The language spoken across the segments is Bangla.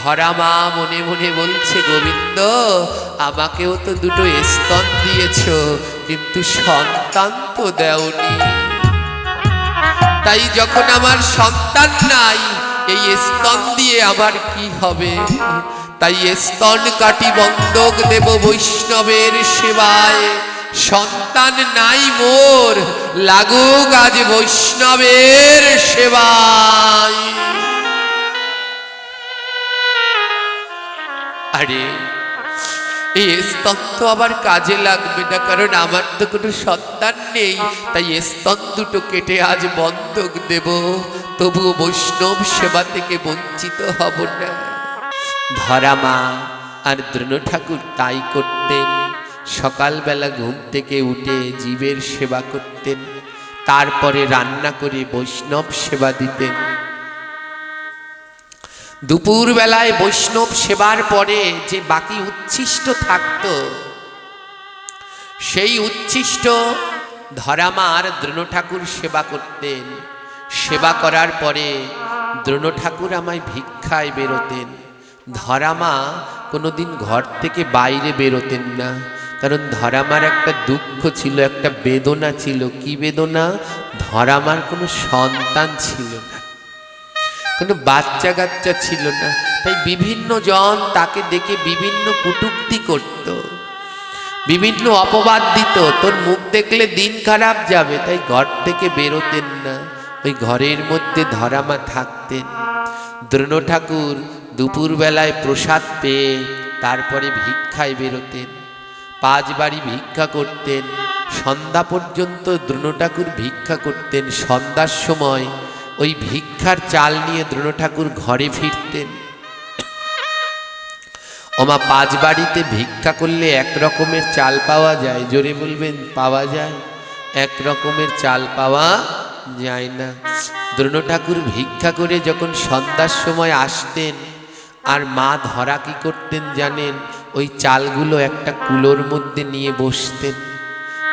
ধরা মা মনে মনে বলছে, গোবিন্দ আমাকেও তো দুটো স্তন দিয়েছ, কিন্তু সন্তান তো দেওনি। তাই যখন আমার সন্তান নাই, এই স্তন দিয়ে আমার কি হবে? তাই স্তন কাটি বন্ধক দেব বৈষ্ণবের সেবায়। সন্তান নাই মোর, লাগুক আজ বৈষ্ণবের সেবায়। আরে এই স্তন তো আবার কাজে লাগবে না, কারণ আমার তো কোনো সন্তান নেই। তাই স্তন দুটো কেটে আজ বন্ধক দেব, তবুও বৈষ্ণব সেবা থেকে বঞ্চিত হব না। ধরা মা আর দ্রোণ ঠাকুর তাই করতেন। সকালবেলা ঘুম থেকে উঠে জীবের সেবা করতেন, তারপরে রান্না করে বৈষ্ণব সেবা দিতেন। দুপুর বেলায় বৈষ্ণব সেবার পরে যে বাকি উচ্ছিষ্ট থাকত, সেই উচ্ছিষ্ট ধরামা আর দ্রোণ ঠাকুর সেবা করতেন। সেবা করার পরে দ্রোণ ঠাকুর আমায় ভিক্ষায় বেরোতেন। ধরামা কোনোদিন ঘর থেকে বাইরে বেরোতেন না, কারণ ধরামার একটা দুঃখ ছিল, একটা বেদনা ছিল। কি বেদনা? ধরামার কোনো সন্তান ছিল না, কোনো বাচ্চা কাচ্চা ছিল না। তাই বিভিন্ন জন তাকে দেখে বিভিন্ন কটূক্তি করত, বিভিন্ন অপবাদ দিত, তোর মুখ দেখলে দিন খারাপ যাবে। তাই ঘর থেকে বেরোতেন না, ওই ঘরের মধ্যে ধরামা থাকতেন। দ্রোণ ঠাকুর দুপুর বেলায় প্রসাদ পেয়ে তারপরে ভিক্ষায় বেরোতেন, 5 বাড়ি ভিক্ষা করতেন। সন্ধ্যা পর্যন্ত দ্রোণ ঠাকুর ভিক্ষা করতেন। সন্ধ্যার সময় ওই ভিক্ষার চাল নিয়ে দ্রোণ ঠাকুর ঘরে ফিরতেন। ওমা 5 বাড়িতে ভিক্ষা করলে 1 রকমের চাল পাওয়া যায়? জোরে বলবেন, পাওয়া যায়? 1 রকমের চাল পাওয়া যায় না। দ্রোণ ঠাকুর ভিক্ষা করে যখন সন্ধ্যার সময় আসতেন, আর মা ধরা কি করতেন জানেন? ওই চালগুলো একটা কুলোর মধ্যে নিয়ে বসতেন।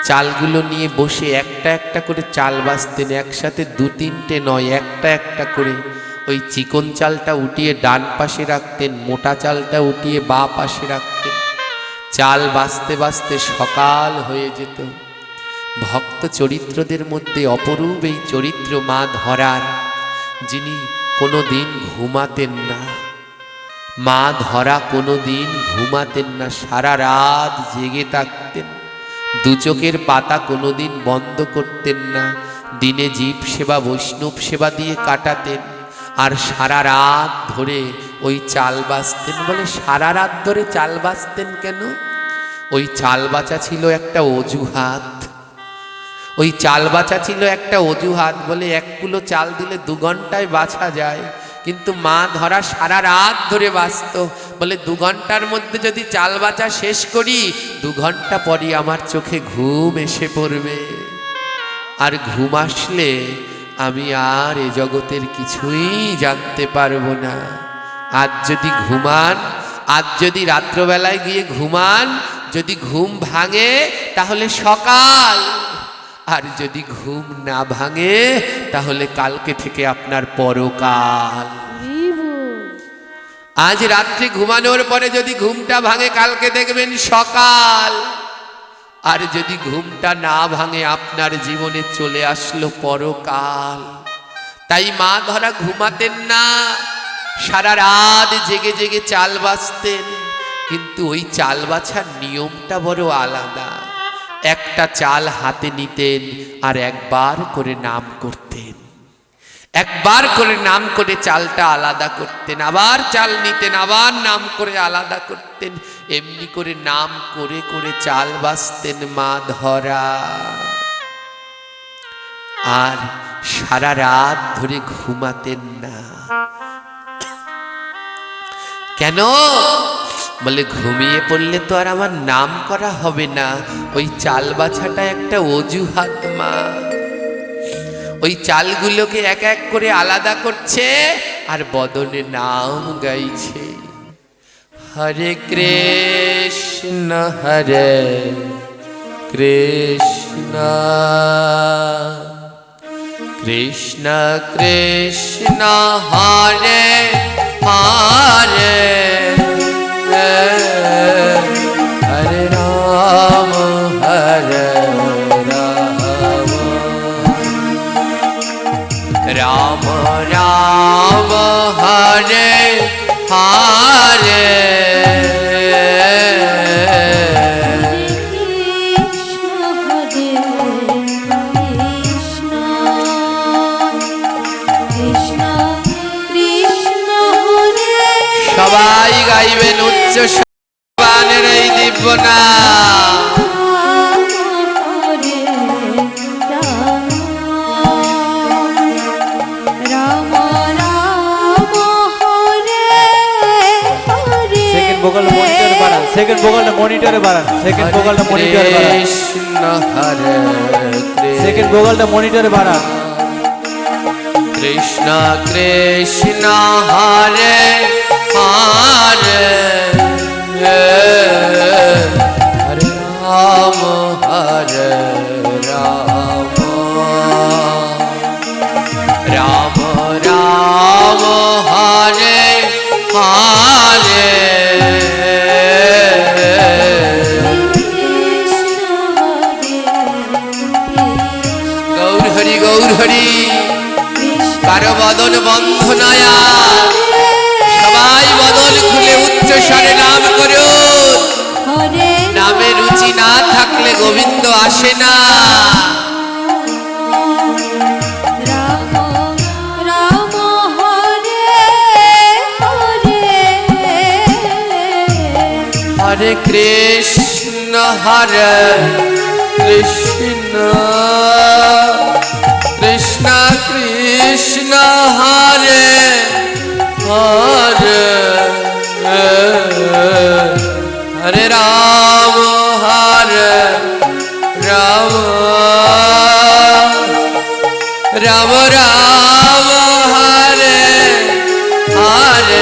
চালগুলো নিয়ে বসে একটা একটা করে চাল বাছতেন, একসাথে 2-3টে নয়, একটা একটা করে। ওই চিকন চালটা উঠিয়ে ডান পাশে রাখতেন, মোটা চালটা উঠিয়ে বাঁ পাশে রাখতেন। চাল বাছতে বাছতে সকাল হয়ে যেত। ভক্ত চরিত্রদের মধ্যে অপরূপ এই চরিত্র মা ধরার, যিনি কোনো দিন ঘুমাতেন না। মা ধরা কোনো দিন ঘুমাতেন না, সারা রাত জেগে থাকতেন। 2 চোখের পাতা কোনোদিন বন্ধ করতেন না। দিনে জীব সেবা বৈষ্ণব সেবা দিয়ে কাটাতেন, আর সারা রাত ধরে ওই চাল বাছতেন। বলে সারা রাত ধরে চাল বাছতেন কেন? ওই চাল বাছা ছিল একটা অজুহাত। ওই চাল বাছা ছিল একটা অজুহাত। বলে 1 কিলো চাল দিলে 2 ঘন্টায় বাছা যায়, কিন্তু মা ধরা সারা রাত ধরে বাঁচত। বলে 2 ঘন্টার মধ্যে যদি চাল বাছা শেষ করি, 2 ঘন্টা পরই আমার চোখে ঘুম এসে পড়বে। আর ঘুম আসলে আমি আর এ জগতের কিছুই জানতে পারবো না। আজ যদি ঘুমান, আজ যদি রাত্রবেলায় গিয়ে ঘুমান, যদি ঘুম ভাঙে তাহলে সকাল, আর যদি ঘুম না ভাঙে তাহলে কালকে থেকে আপনার পরকাল। আজ রাত্রে ঘুমানোর পরে যদি ঘুমটা ভাঙে, কালকে দেখবেন সকাল। আর যদি ঘুমটা না ভাঙে, আপনার জীবনে চলে আসলো পরকাল। তাই মা ধরা ঘুমাতেন না, সারা রাত জেগে জেগে চাল বাছতেন। কিন্তু ওই চাল বাছার নিয়মটা বড় আলাদা। একটা চাল হাতে নিতেন আর 1 বার করে নাম করতেন। 1 বার করে নাম করে চালটা আলাদা করতেন, আবার চাল নিতেন, আবার নাম করে আলাদা করতেন। এমনি করে নাম করে করে চাল বাছতেন মা ধরা। আর সারা রাত ধরে ঘুমাতেন না। কেন? বলে ঘুমিয়ে পড়লে তো আর আমার নাম করা হবে না। ওই চাল বাছাটা একটা অজুহাত মা। ওই চালগুলোকে 1 এক করে আলাদা করছে আর বদনে নাম গাইছে। হরে কৃষ্ণ হরে কৃষ্ণ কৃষ্ণ কৃষ্ণ হরে হরে হারে সবাই গাইবেন উচ্চ বানের এই দিব্য নাম। ভোকাল মনিটরে বাড়ান, সেকেন্ড ভোকালটা মনিটরে বাড়ান, সেকেন্ড ভোকালটা মনিটরে বাড়ান, কৃষ্ণ হরে সেকেন্ড ভোকালটা মনিটরে বাড়ান। কৃষ্ণ কৃষ্ণ হরে হরে হরে রাম হরে রাম রাম রাম হরে হরে গৌর হরি গৌর হরি। কারো বদন বন্ধ নয়া, সবাই বদন খুলে উচ্চ স্বরে নাম করুন। নামে রুচি না থাকলে গোবিন্দ আসে না। হরে কৃষ্ণ হরে কৃষ্ণ কৃষ্ণ কৃষ্ণ হরে হরে হরে রাম হরে রাম রাম রাম হরে হরে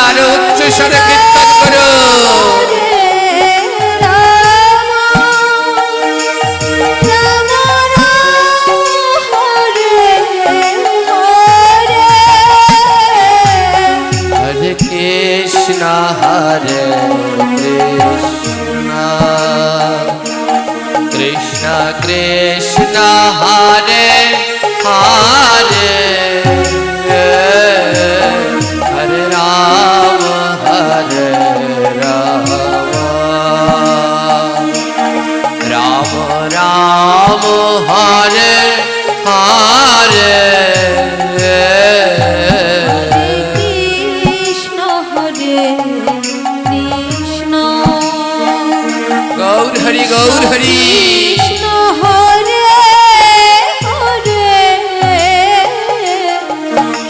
আরো উচ্চ স্বরে কীর্তন করো। হরে কৃষ্ণ হরে কৃষ্ণ কৃষ্ণ কৃষ্ণ হরে হরে হরে রাম হরে রাম রাম রাম হরে হরে কৃষ্ণ হরে কৃষ্ণ গৌর হরি গৌর হরি। কৃষ্ণ হরে হরে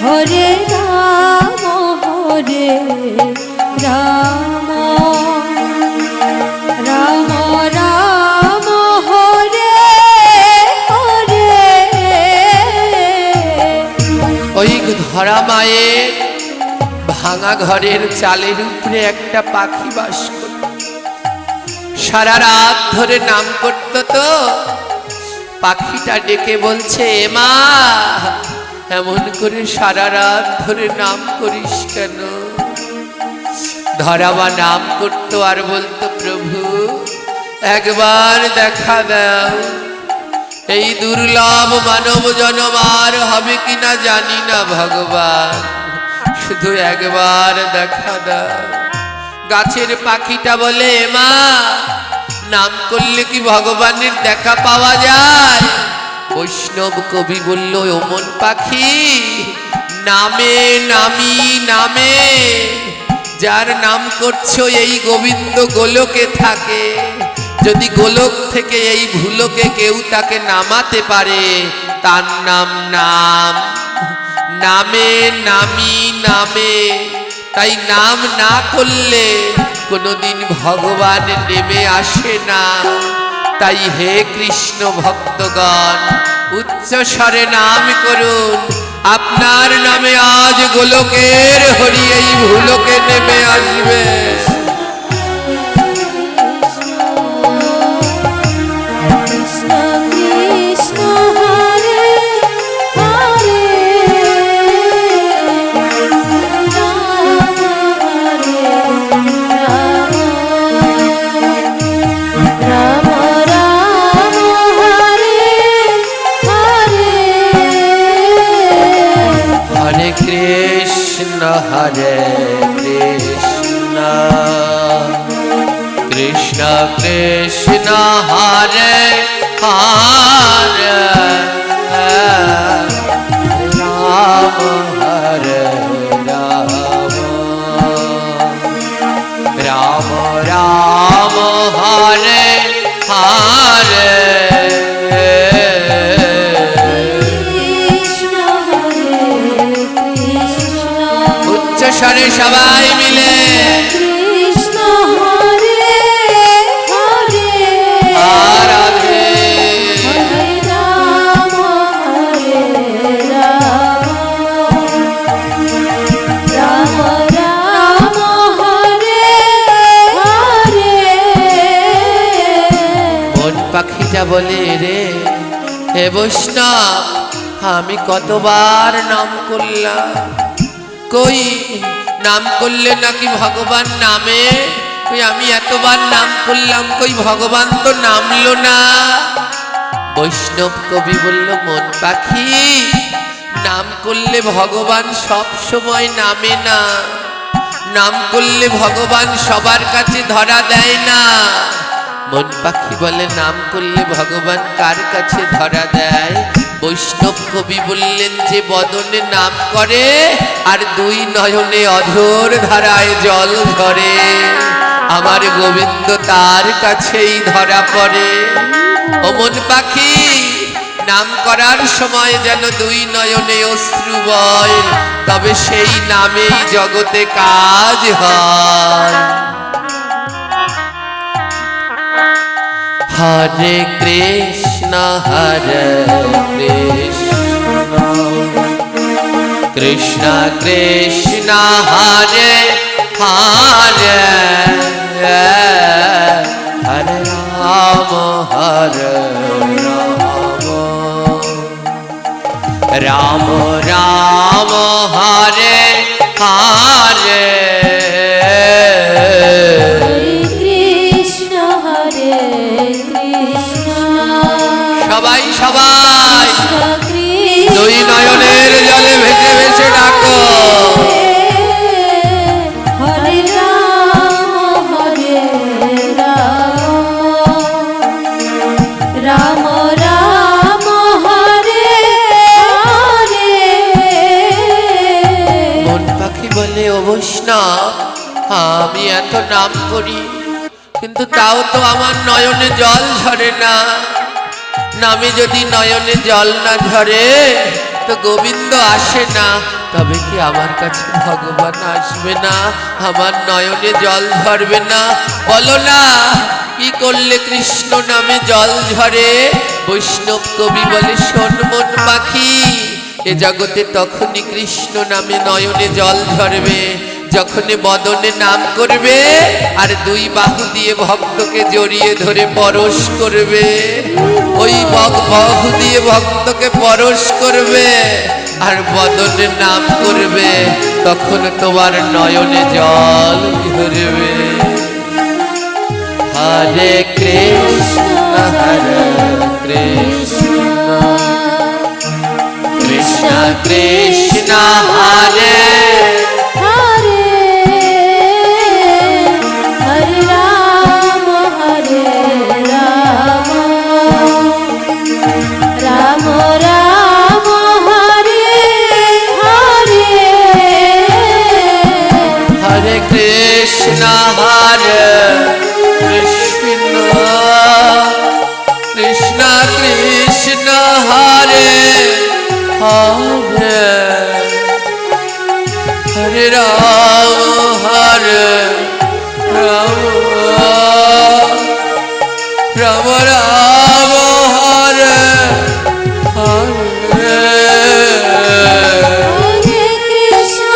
হরে রাম হরে রাম রাম রাম হরে হরে। ওই ধরা মায়ের ভাঙা ঘরের চালের উপরে একটা পাখি বাস করত। সারা রাত ধরে নাম করত। তো পাখিটা ডেকে বলছে, মা এমন করে সারা রাত ধরে নাম করিস কেন? ধরাবা নাম করতো আর বলতো, প্রভু একবার দেখা দাও। এই দুর্লভ মানব জন্ম আর হবে কিনা জানি না ভগবান, শুধু একবার দেখা দাও। গাছের পাখিটা বলে, মা নাম করলে কি ভগবানের দেখা পাওয়া যায়? বৈষ্ণব কবি বলল, ওমন পাখি নামে নামি নামে, যার নাম করছো এই গোবিন্দ গোলকে থাকে। যদি গোলক থেকে এই ভুলোকে কেউ তাকে নামাতে পারে, তার নাম নাম। নামে নামি নামে, তাই নাম না করলে কোনোদিন ভগবান নেমে আসে না। তাই হে কৃষ্ণ ভক্তগণ, উচ্চ স্বরে নাম করুন। আপনার নামে আজ গোলকের হরি এই ভুলোকে নেমে আসবে। রাম কৃষ্ণ কৃষ্ণ কৃষ্ণ হরে হরে রাম হরে রাম রাম রাম হরে হরে কৃষ্ণ হরে কৃষ্ণ উচ্চ স্বরে সবাই মিলে কৃষ্ণ হরে হরে রাধে হরে রাম রাম রাম হরে হরে মন পাখিটা বলে রে হে বৈষ্ণব আমি কতবার নাম করলাম কই নাম করলে নাকি ভগবান নামে কই আমি এতবার নাম করলাম কই ভগবান তো নামলো না বৈষ্ণব কবি বলল মন পাখি নাম করলে ভগবান সব সময় নামে না নাম করলে ভগবান সবার কাছে ধরা দেয় না মন পাখি বলে নাম করলে ভগবান কার কাছে ধরা দেয় বৈষ্ণব কবি বললেন যে বদনে নাম করে আর দুই নয়নে অধর ধারায় জল ধরে আমার গোবিন্দ তার কাছেই ধরা পড়ে ও মন পাখি নাম করার সময় যেন দুই নয়নে অশ্রু বয় তবে সেই নামেই জগতে কাজ হয় হরে কৃষ্ণ কৃষ্ণ কৃষ্ণ হরে হরে হরে রাম রাম রাম হরে হরে কৃষ্ণ হরে কৃষ্ণ সবাই সবাই কৃষ্ণ দুই নয়নের জলে ভেসে ভেসে ডাকো হরে রাম রাম রাম হরে হরে মন পাখি বলে ও বৈষ্ণব আমি এত নাম করি কিন্তু তাও তো আমার নয়নে জল ঝরে না নামে যদি নয়নে জল না ঝরে তো গোবিন্দ আসে না তবে কি আমার কাছে ভগবান আসবে না আমার নয়নে জল ঝরবে না বলো না কি করলে কৃষ্ণ নামে জল ঝরে বৈষ্ণব কবি বলে শোন মন পাখি এ জগতে তখনই কৃষ্ণ নামে নয়নে জল ঝরবে যখন বদনে নাম করবে আর দুই বাহু দিয়ে ভক্তকে জড়িয়ে ধরে পরশ করবে ওই বাহু দিয়ে ভক্তকে পরশ করবে আর বদনে নাম করবে তখন তোমার নয়নে জল ঝরবে হরে কৃষ্ণ কৃষ্ণ কৃষ্ণ হরে হরে হরে রাম রাম রাম হরে হরে হরে কৃষ্ণ কৃষ্ণ কৃষ্ণ কৃষ্ণ হরে হরে হরে রাম রাম রাম হরে হরে হরে কৃষ্ণ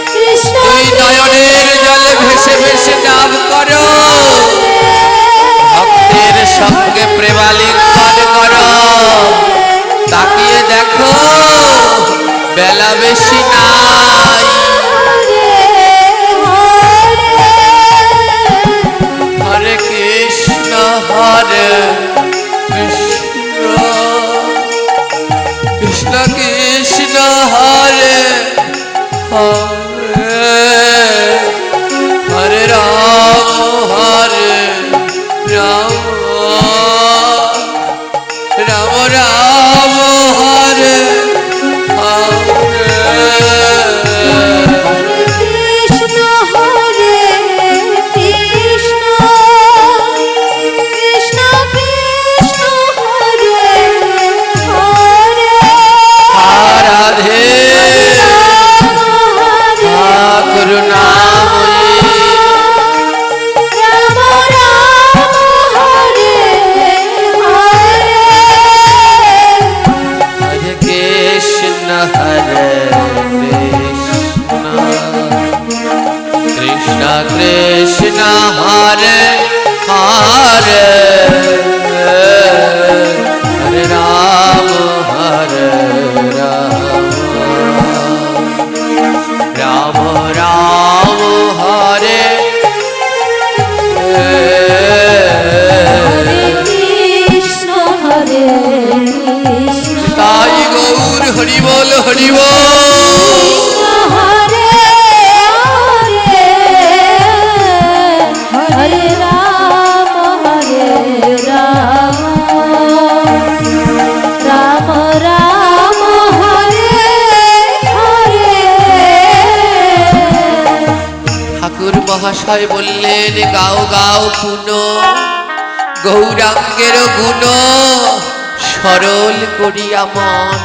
কৃষ্ণ দুই নয়নের জলে ভেসে ভেসে নাম করো ভক্তের সঙ্গে প্রেমালিঙ্গন করো তাকিয়ে দেখো বেলা বেশি নাই হরে কৃষ্ণ কৃষ্ণ কৃষ্ণ কৃষ্ণ হরে হরে হরে রাম রাম রাম রাম হরে হরে কৃষ্ণ হরে কৃষ্ণ কৃষ্ণ কৃষ্ণ হরে হরে রাধে করুণাময়ী রাম রাম হরে হরে হরে কৃষ্ণ কৃষ্ণ কৃষ্ণ হরে হরে হরে রাম রাম রাম হরে কৃষ্ণ হরে কৃষ্ণ তাই গৌর হরি বল হরি বল হরে হরে হরে রাম রাম রাম হরে হরে ঠাকুর মহাশয় বললেন গাও গাও পুনো গৌরাঙ্গের গুণ সরল করিয়া মন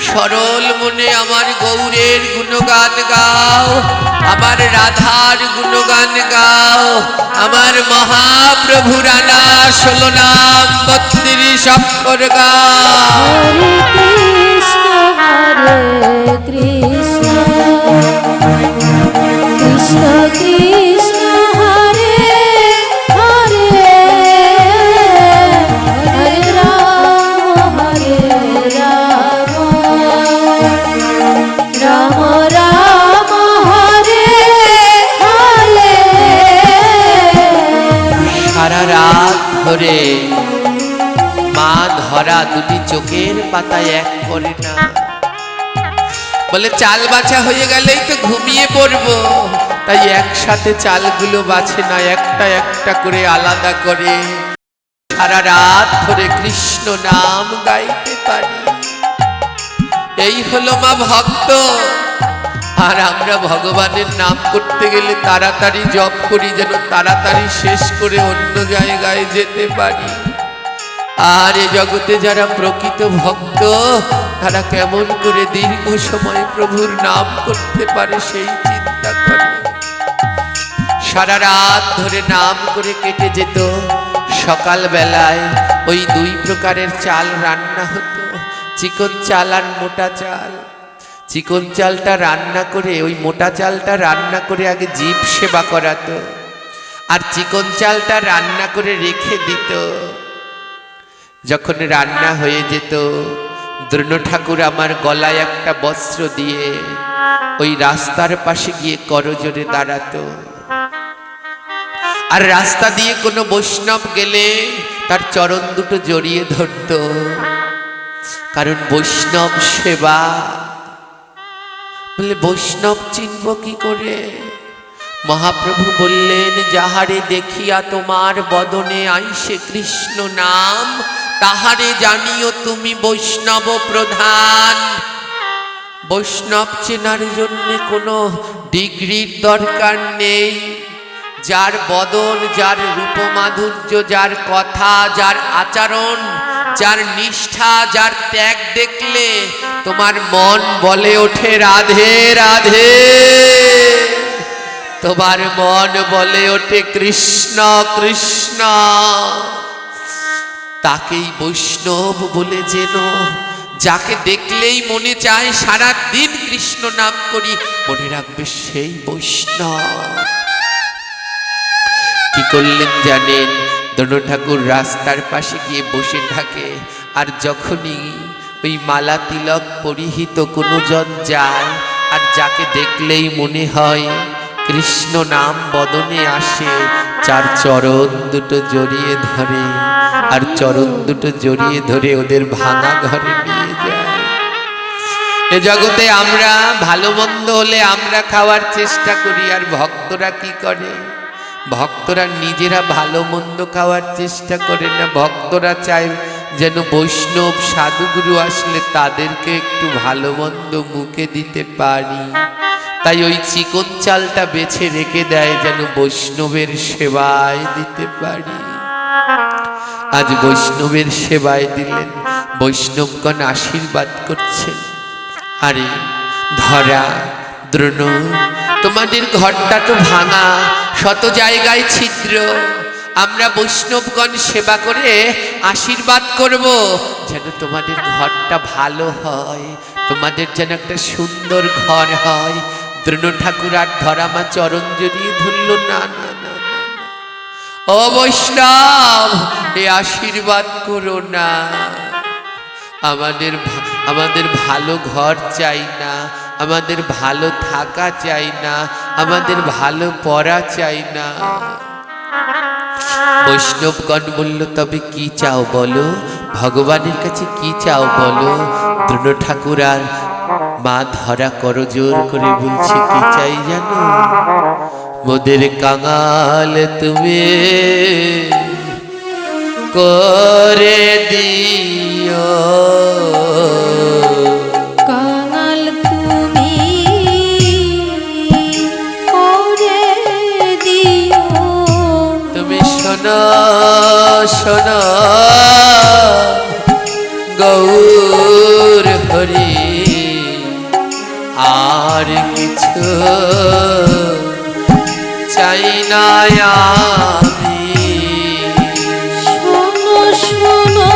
সরল মনে আমার গৌরের গুণগান গাও আমার রাধার গুণগান গাও আমার মহাপ্রভু রানা 16 নাম 32 অক্ষর গাও হরে কৃষ্ণ কৃষ্ণ কৃষ্ণ হরে হরে হরে রাম রাম রাম হরে হরে সারা রাত ধরে মা ধরা দুটি চোখের পাতায় এক করে না বলে চাল বাছা হয়ে গেলেই তো ঘুমিয়ে পড়বো তাই একসাথে চালগুলো বাছে না একটা একটা করে আলাদা করে সারা রাত ধরে কৃষ্ণ নাম গাইতে পারি এই হলো মা ভক্ত আর আমরা ভগবানের নাম করতে গেলে তাড়াতাড়ি জপ করি যেন তাড়াতাড়ি শেষ করে অন্য জায়গায় যেতে পারি আর এ জগতে যারা প্রকৃত ভক্ত তারা কেমন করে দীর্ঘ সময় প্রভুর নাম করতে পারে সেই চিন্তা করে সারা রাত ধরে নাম করে কেটে যেত সকাল বেলায় ওই 2 প্রকারের চাল রান্না হতো চিকন চাল আর মোটা চাল চিকন চালটা রান্না করে ওই মোটা চালটা রান্না করে আগে জীব সেবা করাতো আর চিকন চালটা রান্না করে রেখে দিত যখন রান্না হয়ে যেত দ্রোণ ঠাকুর আমার গলায় একটা বস্ত্র দিয়ে ওই রাস্তার পাশে গিয়ে করজোড়ে দাঁড়াতো আর রাস্তা দিয়ে কোনো বৈষ্ণব গেলে তার চরণ দুটো জড়িয়ে ধরতো কারণ বৈষ্ণব সেবা বলে বৈষ্ণব চিনব কি করে মহাপ্রভু বললেন যাহারে দেখিয়া তোমার বদনে আইসে কৃষ্ণ নাম তাহারে জানিও তুমি বৈষ্ণব প্রধান বৈষ্ণব চেনার জন্য কোনো ডিগ্রির দরকার নেই যার বদন যার রূপমাধুর্য যার কথা যার আচরণ যার নিষ্ঠা যার ত্যাগ দেখলে তোমার মন বলে ওঠে রাধে রাধে তোমার মন বলে ওঠে কৃষ্ণ কৃষ্ণ তাকেই বৈষ্ণব বলে যেন যাকে দেখলেই মনে চায় সারা দিন কৃষ্ণ নাম করি মনে রাখবে সেই বৈষ্ণব কি করলেন জানেন দ্রোণ ঠাকুর রাস্তার পাশে গিয়ে বসে থাকে আর যখনই ওই মালা তিলক পরিহিত কোনো জন যায় আর যাকে দেখলেই মনে হয় কৃষ্ণ নাম বদনে আসে চার চরণ দুটো জড়িয়ে ধরে আর চরণ দুটো জড়িয়ে ধরে ওদের ভাঙা ঘরে নিয়ে যায় এ জগতে আমরা ভালো মন্দ হলে আমরা খাওয়ার চেষ্টা করি, আর ভক্তরা কি করে? ভক্তরা নিজেরা ভালো মন্দ খাওয়ার চেষ্টা করে না। ভক্তরা চায় যেন বৈষ্ণব সাধুগুরু আসলে তাদেরকে একটু ভালো মন্দ মুখে দিতে পারি, তাই ওই চিকন চালটা বেছে রেখে দেয় যেন বৈষ্ণবের সেবায় দিতে পারি। আজ বৈষ্ণবের সেবায় দিলেন, বৈষ্ণবগণ আশীর্বাদ করছেন। আরে ধরা, দ্রোণ, তোমাদের ঘরটা তো ভাঙা, শত জায়গায় ছিদ্র। আমরা বৈষ্ণবগণ সেবা করে আশীর্বাদ করব যেন তোমাদের ঘরটা ভালো হয়, তোমাদের যেন একটা সুন্দর ঘর হয়। দ্রোণ ঠাকুর আর ধরামা চরণ জড়িয়ে ধরল, না না না না, ও বৈষ্ণব, এ আশীর্বাদ করো না। আমাদের ভালো ঘর চাই না, আমাদের ভালো থাকা চাই না, আমাদের ভালো পড়া চাই না। বৈষ্ণবগণ বলল, তবে কি চাও বলো, ভগবানের কাছে কি চাও বলো। দ্রোণ ঠাকুর আর মা ধরা করজোর করে বলছে, কি চাই জানো? মোদের কাঙাল তুমি করে দিও, কাঙাল তুমি করে দিও। তুমি শোনো শোনো গৌর হরি, আর কিছু চাই না আমি। শোনো শোনো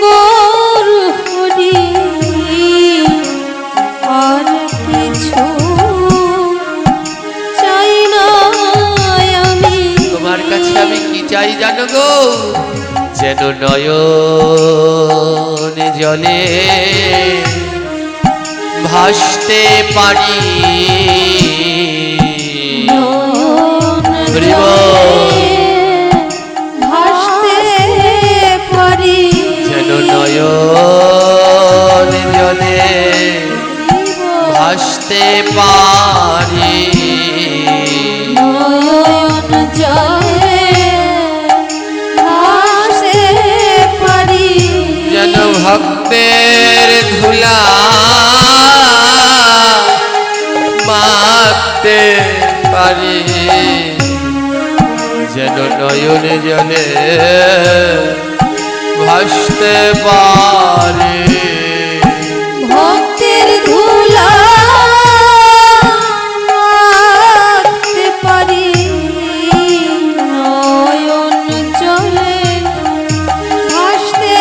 গৌর হরি, আর কিছু চাই না আমি। তোমার কাছে আমি কি চাই জানো গো? যেন নয়নে জলে ভাসতে পারি, নয়ন জলে ভাসতে পারি, যেন নয়নে জলে ভাসতে পারি। নয়ন জলে ভাসতে পারি, যেন ভক্তের ধুলা মাখতে পারি, যেন নয়নে জলে ভাসতে পারি। ভক্তের ধুলা মাখতে পারি, নয়ন জলে ভাসতে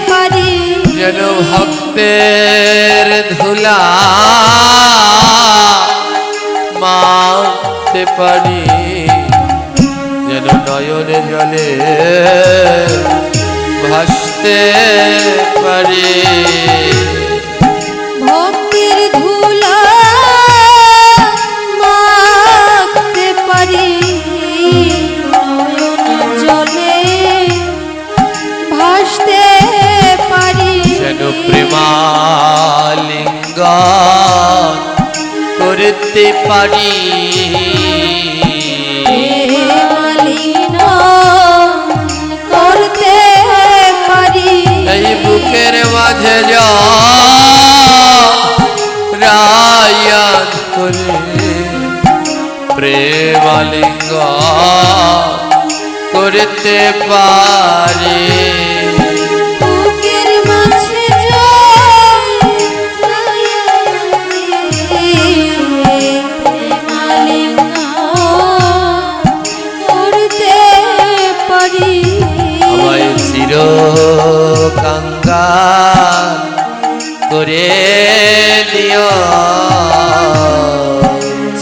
পারি, যেন ভক্তের ধুলা মাখতে পারি, যেন নয়নে জলে ভাসতে পারি। ভক্তের ধুলা মাখতে পারি, নয়ন জলে ভাসতে পারি, যেন প্রেমালিঙ্গন করতে পারি, প্রেমালিঙ্গন করতে পারি, এই বুকের মাঝে রায়ান করে প্রেমালিঙ্গন করতে পারি। বুকের মাঝে করতে পারি, আমায় চির কাঙ্গাল করে দিও,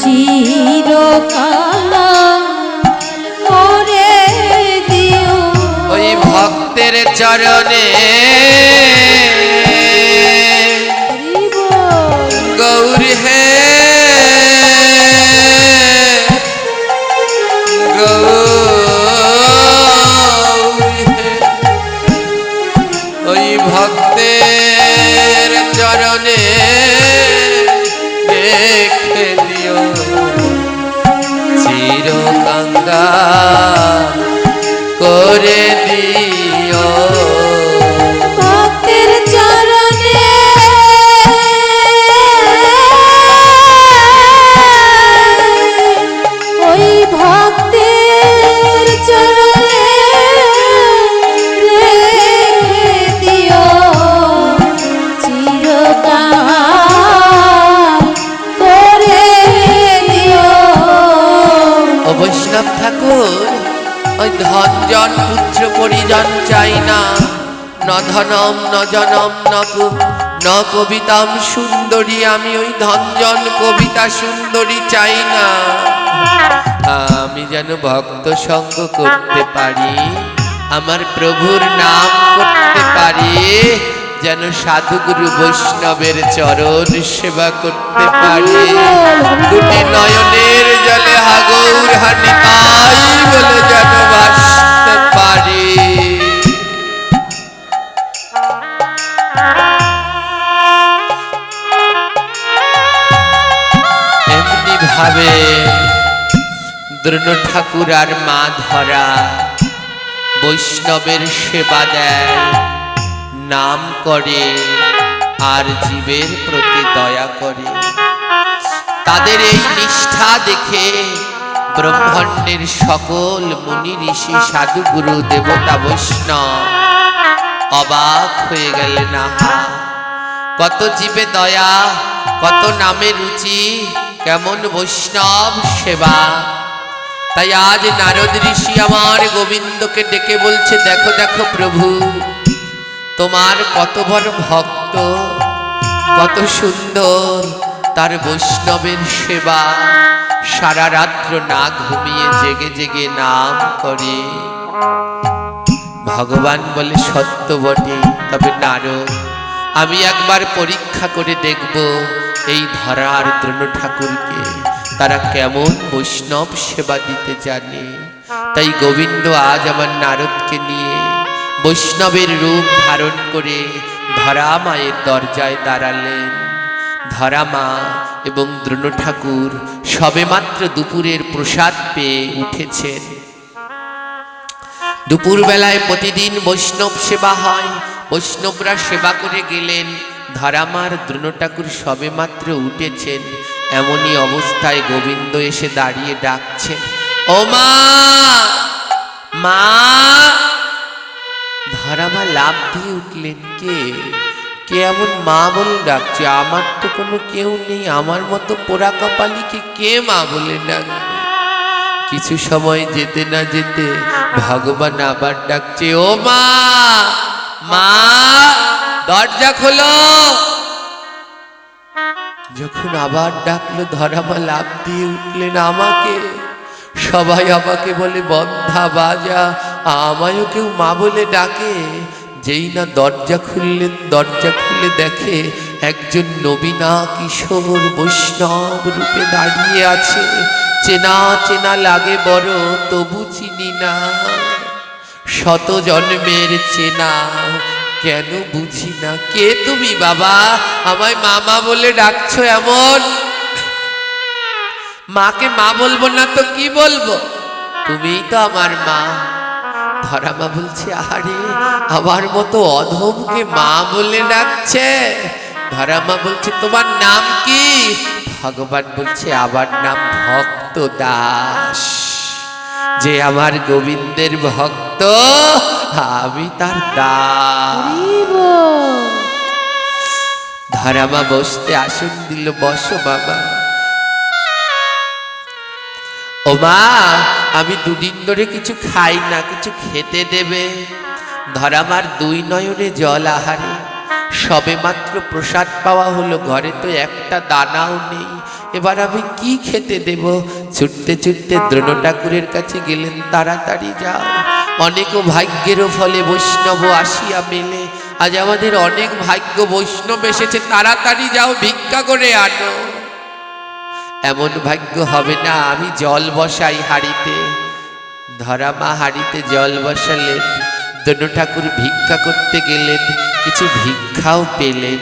চিরকাল করে দিও। ওই ভক্তের চরণে গৌর হে গৌর হে, ওই ভক্তের ধনজন পুত্র পরিজন চাই না, ন ধনম ন জনম ন কবিতাম সুন্দরী, আমি ওই ধনজন কবিতা সুন্দরী চাই না। আমি যেন ভক্ত সঙ্গ করতে পারি, আমার প্রভুর নাম করতে পারি, যেন সাধুগুরু বৈষ্ণবের চরণ সেবা করতে পারি। দুটি নয়নের জলে হাগৌর হানিকাই বলে যেন ভাসতে পারি। এমনি ভাবে দ্রোণ ঠাকুর আর মা ধরা বৈষ্ণবের সেবা দেয়, নাম করে আর জীবের প্রতি দয়া করে। তাদের এই নিষ্ঠা দেখে ব্রহ্মাণ্ডের সকল মুনি ঋষি সাধু গুরু দেবতা বৈষ্ণব অবাক হয়ে গেলেন। আহা, কত জীবে দয়া, কত নামে রুচি, কেমন বৈষ্ণব সেবা। তাই আজ নারদ ঋষি আমার গোবিন্দকে ডেকে বলছে, দেখো দেখো প্রভু, তোমার কত বড় ভক্ত, কত সুন্দর তার বৈষ্ণবের সেবা, সারা রাত্র না ঘুমিয়ে জেগে জেগে নাম করে। ভগবান বলে, সত্য বটে, তবে নারদ, আমি একবার পরীক্ষা করে দেখব এই ধরার দ্রোণ ঠাকুরকে তারা কেমন বৈষ্ণব সেবা দিতে জানে। তাই গোবিন্দ আজ আমার নারদকে নিয়ে বৈষ্ণবের রূপ ধারণ করে ধরা মায়ের দরজায় দাঁড়ালেন। ধরা মা এবং দ্রোণ ঠাকুর সবেমাত্র দুপুরের প্রসাদ পেয়ে উঠেছেন। দুপুর বেলায় প্রতিদিন বৈষ্ণব সেবা হয়, বৈষ্ণবরা সেবা করে গেলেন। ধরামার দ্রোণ ঠাকুর সবেমাত্র উঠেছেন, এমনই অবস্থায় গোবিন্দ এসে দাঁড়িয়ে ডাকছেন, ও মা, মা। ধরামা লাফ দিয়ে উঠলেন, কে কে এমন মা বলে ডাকছে? আমার তো কোনো কেউ নেই, আমার মতো পোড়া কপালিকে কে মা বলে ডাকবে? কিছু সময় যেতে না যেতে ভগবান আবার ডাকছে, ও মা, মা, দরজা খোলো। যখন আবার ডাকলো, ধরামা লাফ দিয়ে উঠলেন, আমাকে? সবাই আমাকে বলে বন্ধা বাজা, আমায়ও কেউ মা বলে ডাকে? যেই না দরজা খুললেন, দরজা খুলে দেখে একজন নবীনা কিশোর বৈষ্ণব রূপে দাঁড়িয়ে আছে। চেনা চেনা লাগে বড়, তবু চিনি না, শত জন্মের চেনা, কেন বুঝি না। কে তুমি বাবা, আমায় মামা বলে ডাকছো এমন? মাকে মা বলবো না তো কি বলবো? তুমিই তো আমার মা। ধরামা বলছে, আরে আমার মতো অধমকে মা বলে ডাকছে? ধরামা বলছে, তোমার নাম কি? ভগবান বলছে, আবার নাম ভক্ত দাস। যে আমার গোবিন্দের ভক্ত, আমি তার দাস। ধরামা বসতে আসন দিল, বসো বাবা। ও মা, আমি দুদিন ধরে কিছু খাই না, কিছু খেতে দেবে? ধরামার দুই নয়নে জল আহারে। সবে মাত্র প্রসাদ পাওয়া হলো, ঘরে তো একটা দানাও নেই, এবার আমি কি খেতে দেব? ছুটতে ছুটতে দ্রোণ ঠাকুরের কাছে গেলেন, তাড়াতাড়ি যাও, অনেক ভাগ্যেরও ফলে বৈষ্ণব আসিয়া মেলে। আজ আমাদের অনেক ভাগ্য বৈষ্ণব এসেছে, তাড়াতাড়ি যাও, ভিক্ষা করে আনো। এমন ভাগ্য হবে না, আমি জল বসাই হাঁড়িতে। ধরামা হাঁড়িতে জল বসালেন, দ্রোণ ঠাকুর ভিক্ষা করতে গেলেন, কিছু ভিক্ষাও পেলেন।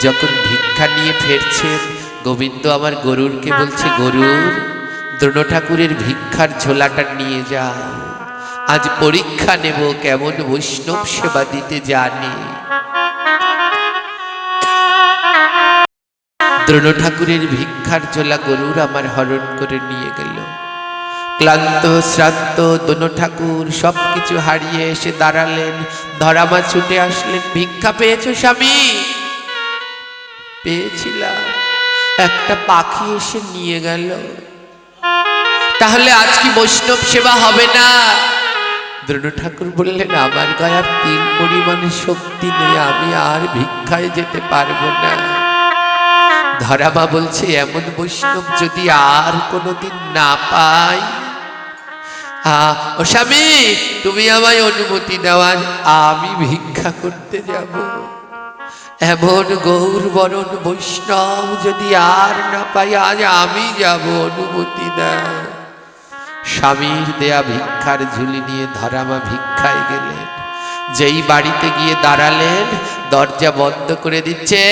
যখন ভিক্ষা নিয়ে ফিরছেন, গোবিন্দ আমার গরুরকে বলছে, গরুর, দ্রোণ ঠাকুরের ভিক্ষার ঝোলাটা নিয়ে যাও, আজ পরীক্ষা নেব কেমন বৈষ্ণব সেবা দিতে জানে। দ্রোণ ঠাকুরের ভিক্ষার ঝোলা গরুর আমার হরণ করে নিয়ে গেল। ক্লান্ত শ্রান্ত দ্রোণ ঠাকুর সবকিছু হারিয়ে এসে দাঁড়ালেন। ধরামা ছুটে আসলেন, ভিক্ষা পেয়েছো স্বামী? পেয়েছিলাম, একটা পাখি এসে নিয়ে গেল। তাহলে আজ কি বৈষ্ণব সেবা হবে না? দ্রোণ ঠাকুর বললেন, আমার গায়ে আর তিল পরিমাণে শক্তি নেই, আমি আর ভিক্ষায় যেতে পারবো না। ধরামা বলছে, এমন বৈষ্ণব যদি আর কোনোদিন না পাই, ও স্বামী তুমি আমায় অনুমতি দেওয়া, আমি ভিক্ষা করতে যাব। এমন গৌর বরণ বৈষ্ণব যদি আর না পাই, আজ আমি যাব, অনুমতি দাও। স্বামীর দেয়া ভিক্ষার ঝুলি নিয়ে ধরামা ভিক্ষায় গেলেন। যেই বাড়িতে গিয়ে দাঁড়ালেন, দরজা বন্ধ করে দিচ্ছে।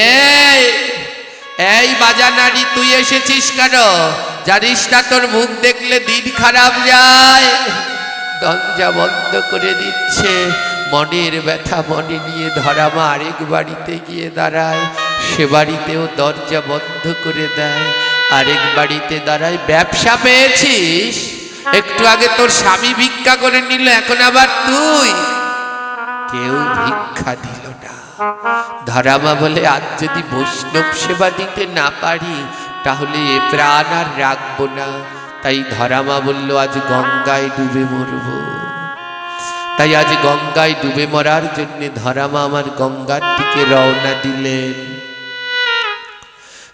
এই বাজা নারী, তুই এসেছিস কেন? জানিস না তোর মুখ দেখলে দিন খারাপ যায়? দরজা বন্ধ করে দিচ্ছে। মনের ব্যথা মনে নিয়ে ধরামা আরেক বাড়িতে গিয়ে দাঁড়ায়। সে বাড়িতেও দরজা বন্ধ করে দেয়। আরেক বাড়িতে দাঁড়ায়, ব্যবসা পেয়েছিস? একটু আগে তোর স্বামী ভিক্ষা করে নিল, এখন আবার তুই? কেউ ভিক্ষা দিল না। ধরামা বলে, আজ যদি বৈষ্ণব সেবা দিতে না পারি, তাহলে এ প্রাণ আর রাখবো না। তাই ধরামা বলল, আজ গঙ্গায় ডুবে মরব। তাই আজ গঙ্গায় ডুবে মরার জন্য ধরামা আমার গঙ্গার দিকে রওনা দিলেন।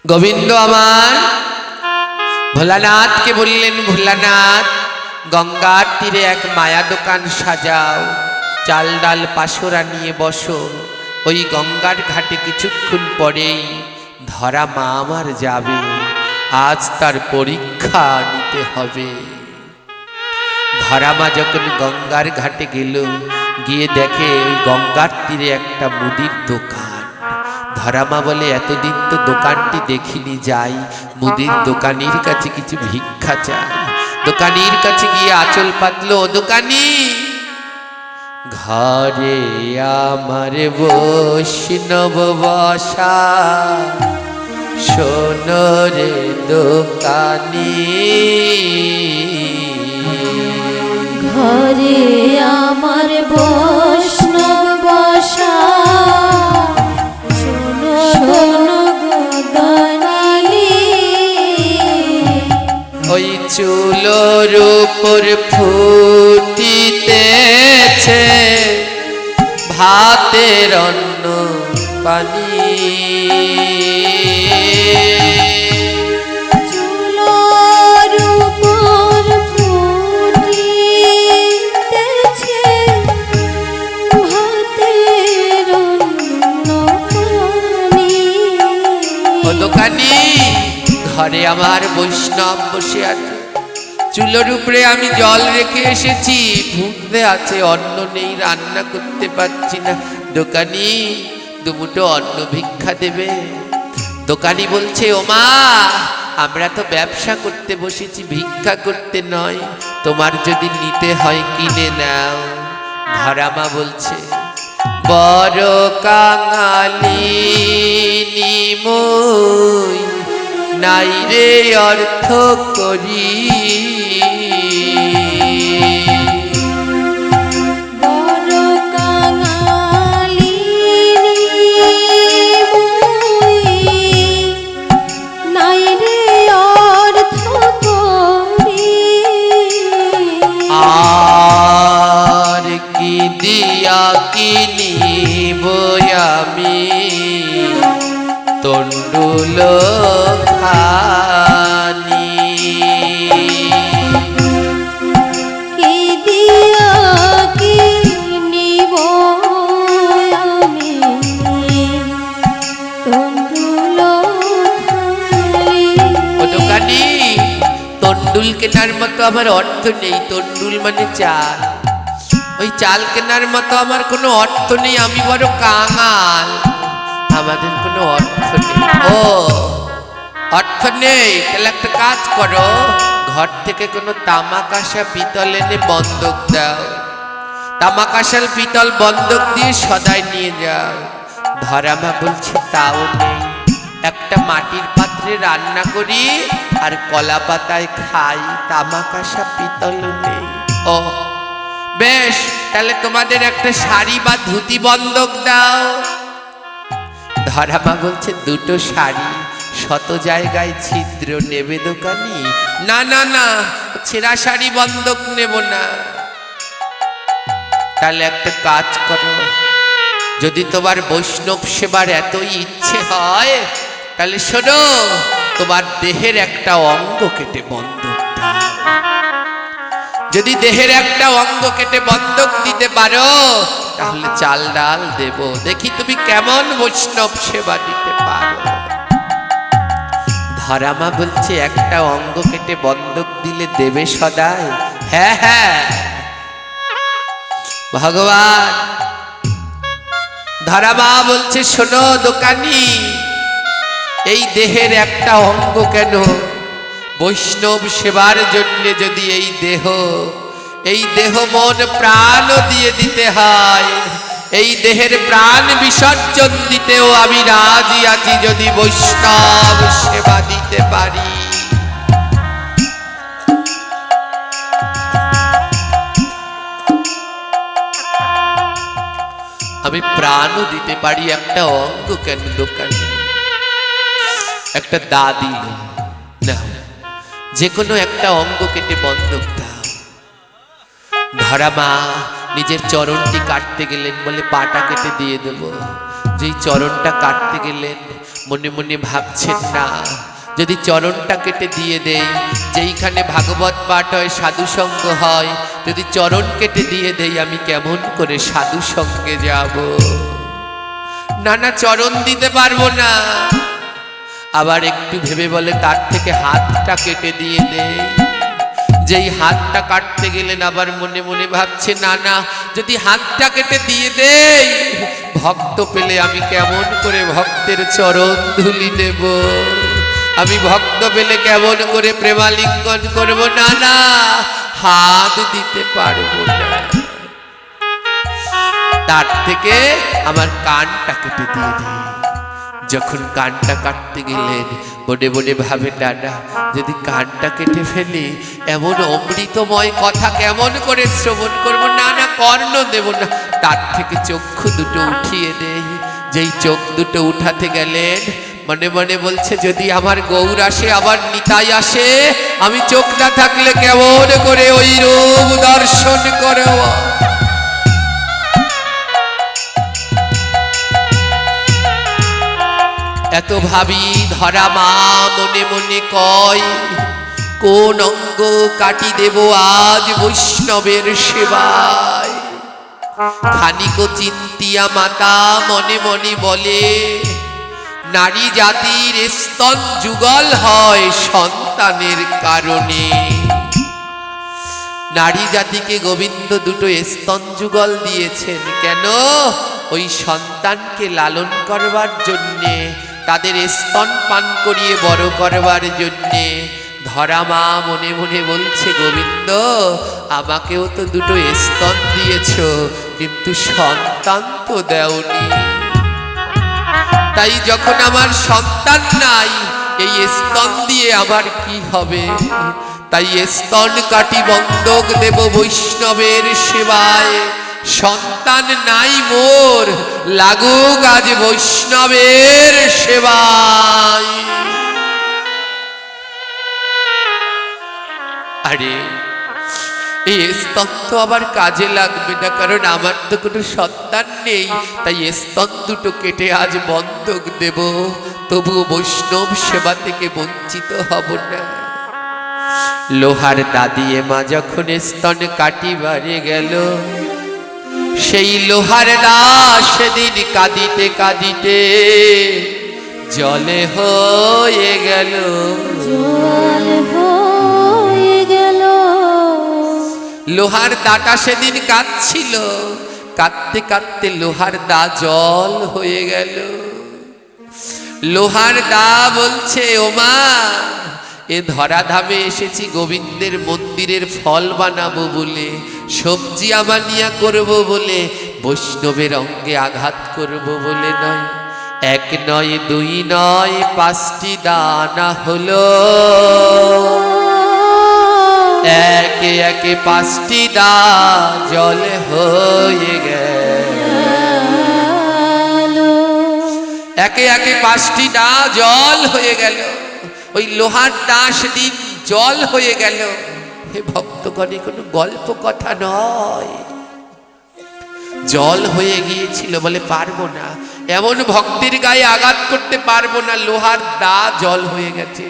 গোবিন্দ আমার ভোলানাথকে বললেন, ভোলানাথ, গঙ্গার তীরে এক মায়া দোকান সাজাও, চাল ডাল পাশরা নিয়ে বসো। ওই গঙ্গার ঘাটে কিছুক্ষণ পরেই ধরামা আমার যাবে, আজ তার পরীক্ষা নিতে হবে। ধরামা যখন গঙ্গার ঘাটে গেল, গিয়ে দেখে ওই গঙ্গার তীরে একটা মুদির দোকান। ধরামা বলে, এতদিন তো দোকানটি দেখিনি, যাই মুদির দোকানির কাছে কিছু ভিক্ষা চাই। দোকানির কাছে গিয়ে আঁচল পাতলো, দোকানি, ঘরে আমার বৈষ্ণব বসা, শোনো রে দোকানি। ঘরে আমার বৈষ্ণব বসা, শোনো শোনো গদানি। ওই চুলোর উপর ফুটিতেছে ভাতের অন্ন পানি। চুলোর উপর ফুটিতেছে ভাতের অন্ন পানি। ও দোকানি, ঘরে আমার বৈষ্ণব বসে আছে, চুলোর উপরে আমি জল রেখে এসেছি, ফুটতে আছে, অন্ন নেই, রান্না করতে পারছি না। দোকানি, দুমুটো অন্ন ভিক্ষা দেবে? দোকানি বলছে, ওমা, আমরা তো ব্যবসা করতে বসেছি, ভিক্ষা করতে নয়, তোমার যদি নিতে হয় কিনে নাও। ধরামা বলছে, বড় কাঙালি নিমই, নাই রে অর্থ করি। বড় কাঙালি নাই রে অর্থ করি। আর কি দিয়া কিনিব আমি তন্ডুল খানি। কি দিয়া কিনিব আমি তন্ডুল খালি। ও দোকানি, তন্ডুল কেনার মতো আমার অর্থ নেই। তন্ডুল মানে চাল, ওই চাল কেনার মতো আমার কোনো অর্থ নেই, আমি বড় কাঙাল, আমাদের কোনো অর্থ নেই। ও, অর্থ নেই? তাহলে একটা কাজ করো, ঘর থেকে কোনো তামা কাঁসা পিতল এনে বন্ধক দাও, তামা কাঁসাল পিতল বন্ধক দিয়ে সদাই নিয়ে যাও। ধরামা বলছে, তাও নেই। একটা মাটির পাত্রে রান্না করি আর কলা পাতায় খাই, তামা কাঁসা পিতলও নেই। ও বেশ, তাহলে তোমাদের একটা শাড়ি বা ধুতি বন্ধক দাও। ধরামা বলছে, দুটো শাড়ি, শত জায়গায় ছিদ্র, নেবে দোকানি? না না না, ছেঁড়া শাড়ি বন্ধক নেব না। তাহলে একটা কাজ করো, যদি তোমার বৈষ্ণব সেবার এতই ইচ্ছে হয় তাহলে শোনো, তোমার দেহের একটা অঙ্গ কেটে বন্ধক দাও। যদি দেহের একটা অঙ্গ কেটে বন্ধক দিতে পারো তাহলে চাল ডাল দেব, দেখি তুমি কেমন বৈষ্ণব সেবা দিতে পারো। ধরামা বলছে একটা অঙ্গ কেটে বন্ধক দিলে দেবে সদাই? হ্যাঁ হ্যাঁ ভগবান। ধরামা বলছে শোনো দোকানি, এই দেহের একটা অঙ্গ কেন, বৈষ্ণব সেবার জন্য যদি এই দেহ মন প্রাণও দিয়ে দিতে হয়, এই দেহের প্রাণ বিসর্জন দিতেও আমি রাজি আছি, যদি বৈষ্ণব সেবা দিতে পারি। আমি প্রাণও দিতে পারি, একটা অঙ্গ কেন দোকানে, একটা দা দিল না, যে কোনো একটা অঙ্গ কেটে বন্ধক দাও। ধরামা নিজের চরণটি কাটতে গেলেন বলে পাটা কেটে দিয়ে দেব। যেই চরণটা কাটতে গেলেন মনে মনে ভাবছেন না, যদি চরণটা কেটে দিয়ে দেই, যেইখানে ভাগবত পাঠ হয় সাধু সঙ্গ হয়, যদি চরণ কেটে দিয়ে দেই আমি কেমন করে সাধু সঙ্গে যাব? না না, চরণ দিতে পারবো না। আবার একটু ভেবে বলে তার থেকে হাতটা কেটে দিয়ে দেই। যেই হাতটা কাটতে গেলেন আবার মনে মনে ভাবছে না না, যদি হাতটা কেটে দিয়ে দেই ভক্ত পেলে আমি কেমন করে ভক্তের চরণ ধুলি দেব, আমি ভক্ত পেলে কেমন করে প্রেমালিঙ্গন করব? না না, হাত দিতে পারবো না। তার থেকে আমার কানটা কেটে দিয়ে দেই। যখন কানটা কাটতে গেলেন বনে বনে ভাবে ডানা, যদি কানটা কেটে ফেলি এমন অমৃতময় কথা কেমন করে শ্রবণ করবো? না না, কর্ণ দেব না। তার থেকে চক্ষু দুটো উঠিয়ে দেই। যেই চোখ দুটো উঠাতে গেলেন মনে মনে বলছে যদি আমার গৌর আসে, আবার নিতাই আসে, আমি চোখ না থাকলে কেমন করে ওই রূপ দর্শন করব? এত ভাবি ধরামা মনে মনে কয়, কোন অঙ্গ কাটি দেব আজ বৈষ্ণবের সেবায়? খানিক চিন্তিয়া মাতা মনে মনে বলে, নারী জাতির স্তন যুগল হয় সন্তানের কারণে। নারী জাতিকে গোবিন্দ দুটো স্তন যুগল দিয়েছেন কেন? ওই সন্তানকে লালন করবার জন্যে, তাদের স্তন পান করিয়ে বড় করবার জন্যে। ধরামা মনে মনে বলছে, গোবিন্দ আমাকেও তো দুটো স্তন দিয়েছ, কিন্তু সন্তান তো দেওনি। তাই যখন আমার সন্তান নাই, এই স্তন দিয়ে আমার কি হবে? তাই স্তন কাটি বন্ধক দেব বৈষ্ণবের সেবায়। সন্তান নাই মোর, লাগুক আজ বৈষ্ণবের সেবায়। আরে এই স্তন তো আবার কাজে লাগবে না, কারণ আমার তো কোনো সন্তান নেই। তাই স্তন দুটো কেটে আজ বন্ধক দেব, তবুও বৈষ্ণব সেবা থেকে বঞ্চিত হব না। লোহার দাদিয়ে মা যখন স্তন কাটিবারে গেল, সেই লোহার দাস সেদিন কাঁদিতে কাঁদিতে জলে হয়ে গেল। জল হয়ে গেল। লোহার দাটা সেদিন কাঁদছিল, কাঁদতে কাঁদতে লোহার দা জল হয়ে গেল। লোহার দা বলছে, ওমা এ ধরাধামে এসেছি গোবিন্দের মন্দিরের ফল বানাবো বলে, সবজি আমানিয়া করব বলে, বৈষ্ণবের অঙ্গে আঘাত করব বলে নয়। এক নয় দুই নয় পাঁচটি দানা হলো, একে একে পাঁচটি দা জলে হয়ে গেল। একে একে পাঁচটি দা জল হয়ে গেল। ওই লোহার দা সেদিন জল হয়ে গেল। হে ভক্তগণে, কোনো গল্প কথা নয়। জল হয়ে গিয়েছিল, বলে পারবো না, এমন ভক্তের গায়ে আঘাত করতে পারবো না, লোহার দা জল হয়ে গেছে।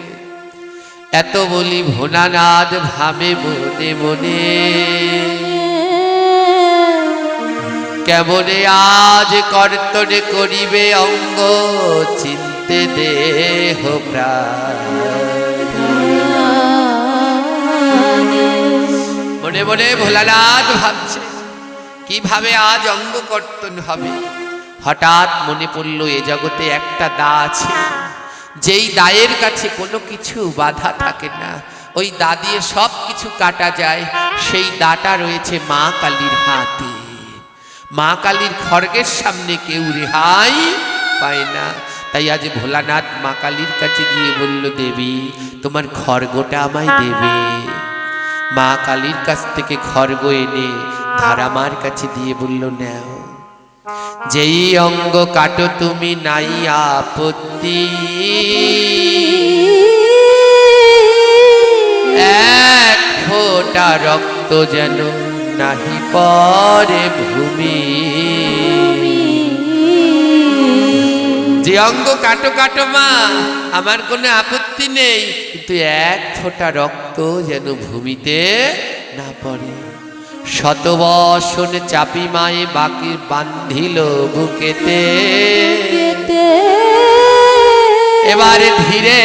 এত বলি ভোলানাথ ভাবে মনে মনে, কেমনে আজ কর্তনে করিবে অঙ্গ, চিনতে দেহ প্রাণ। মনে মনে ভোলানাথ ভাবছে কিভাবে আজ অঙ্গ কর্তন হবে। হঠাৎ মনে পড়ল এ জগতে একটা দা আছে, যেই দায়ের কাছে কোনো কিছু বাধা থাকে না, ওই দা দিয়ে সব কিছু কাটা যায়। সেই দাটা রয়েছে মা কালীর হাতে। মা কালীর খড়গের সামনে কেউ রেহাই পায় না। তাই আজ ভোলানাথ মা কালীর কাছে গিয়ে বলল, দেবী তোমার খড়গটা আমায় দেবে। মা কালীর কাছ থেকে খড়গ এনে ধারামার কাছে দিয়ে বলল, নাও, যেই অঙ্গ কাটো তুমি নাই আপত্তি, এক ফোঁটা রক্ত যেন নাহি পরে ভূমি। যে অঙ্গ কাটো কাটো মা, আমার কোনো আপত্তি নেই, কিন্তু এক ফোঁটা রক্ত যেন ভূমিতে না পড়ে। শতবসন চাপি মায়ে বাকি বান্ধিল বুকেতে, এবারে ধীরে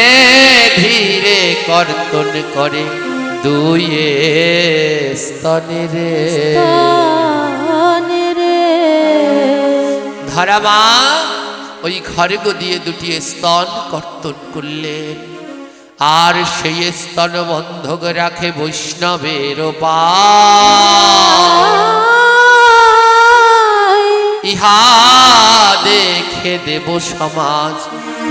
ধীরে কর্তন করে দুই স্তনে রে। ধরামা ওই খড়গ দিয়ে দুটি স্তন কর্তন করলেন, আর সেই স্তন বন্ধক রাখে বৈষ্ণবের পায়। ইহা দেখে দেব সমাজ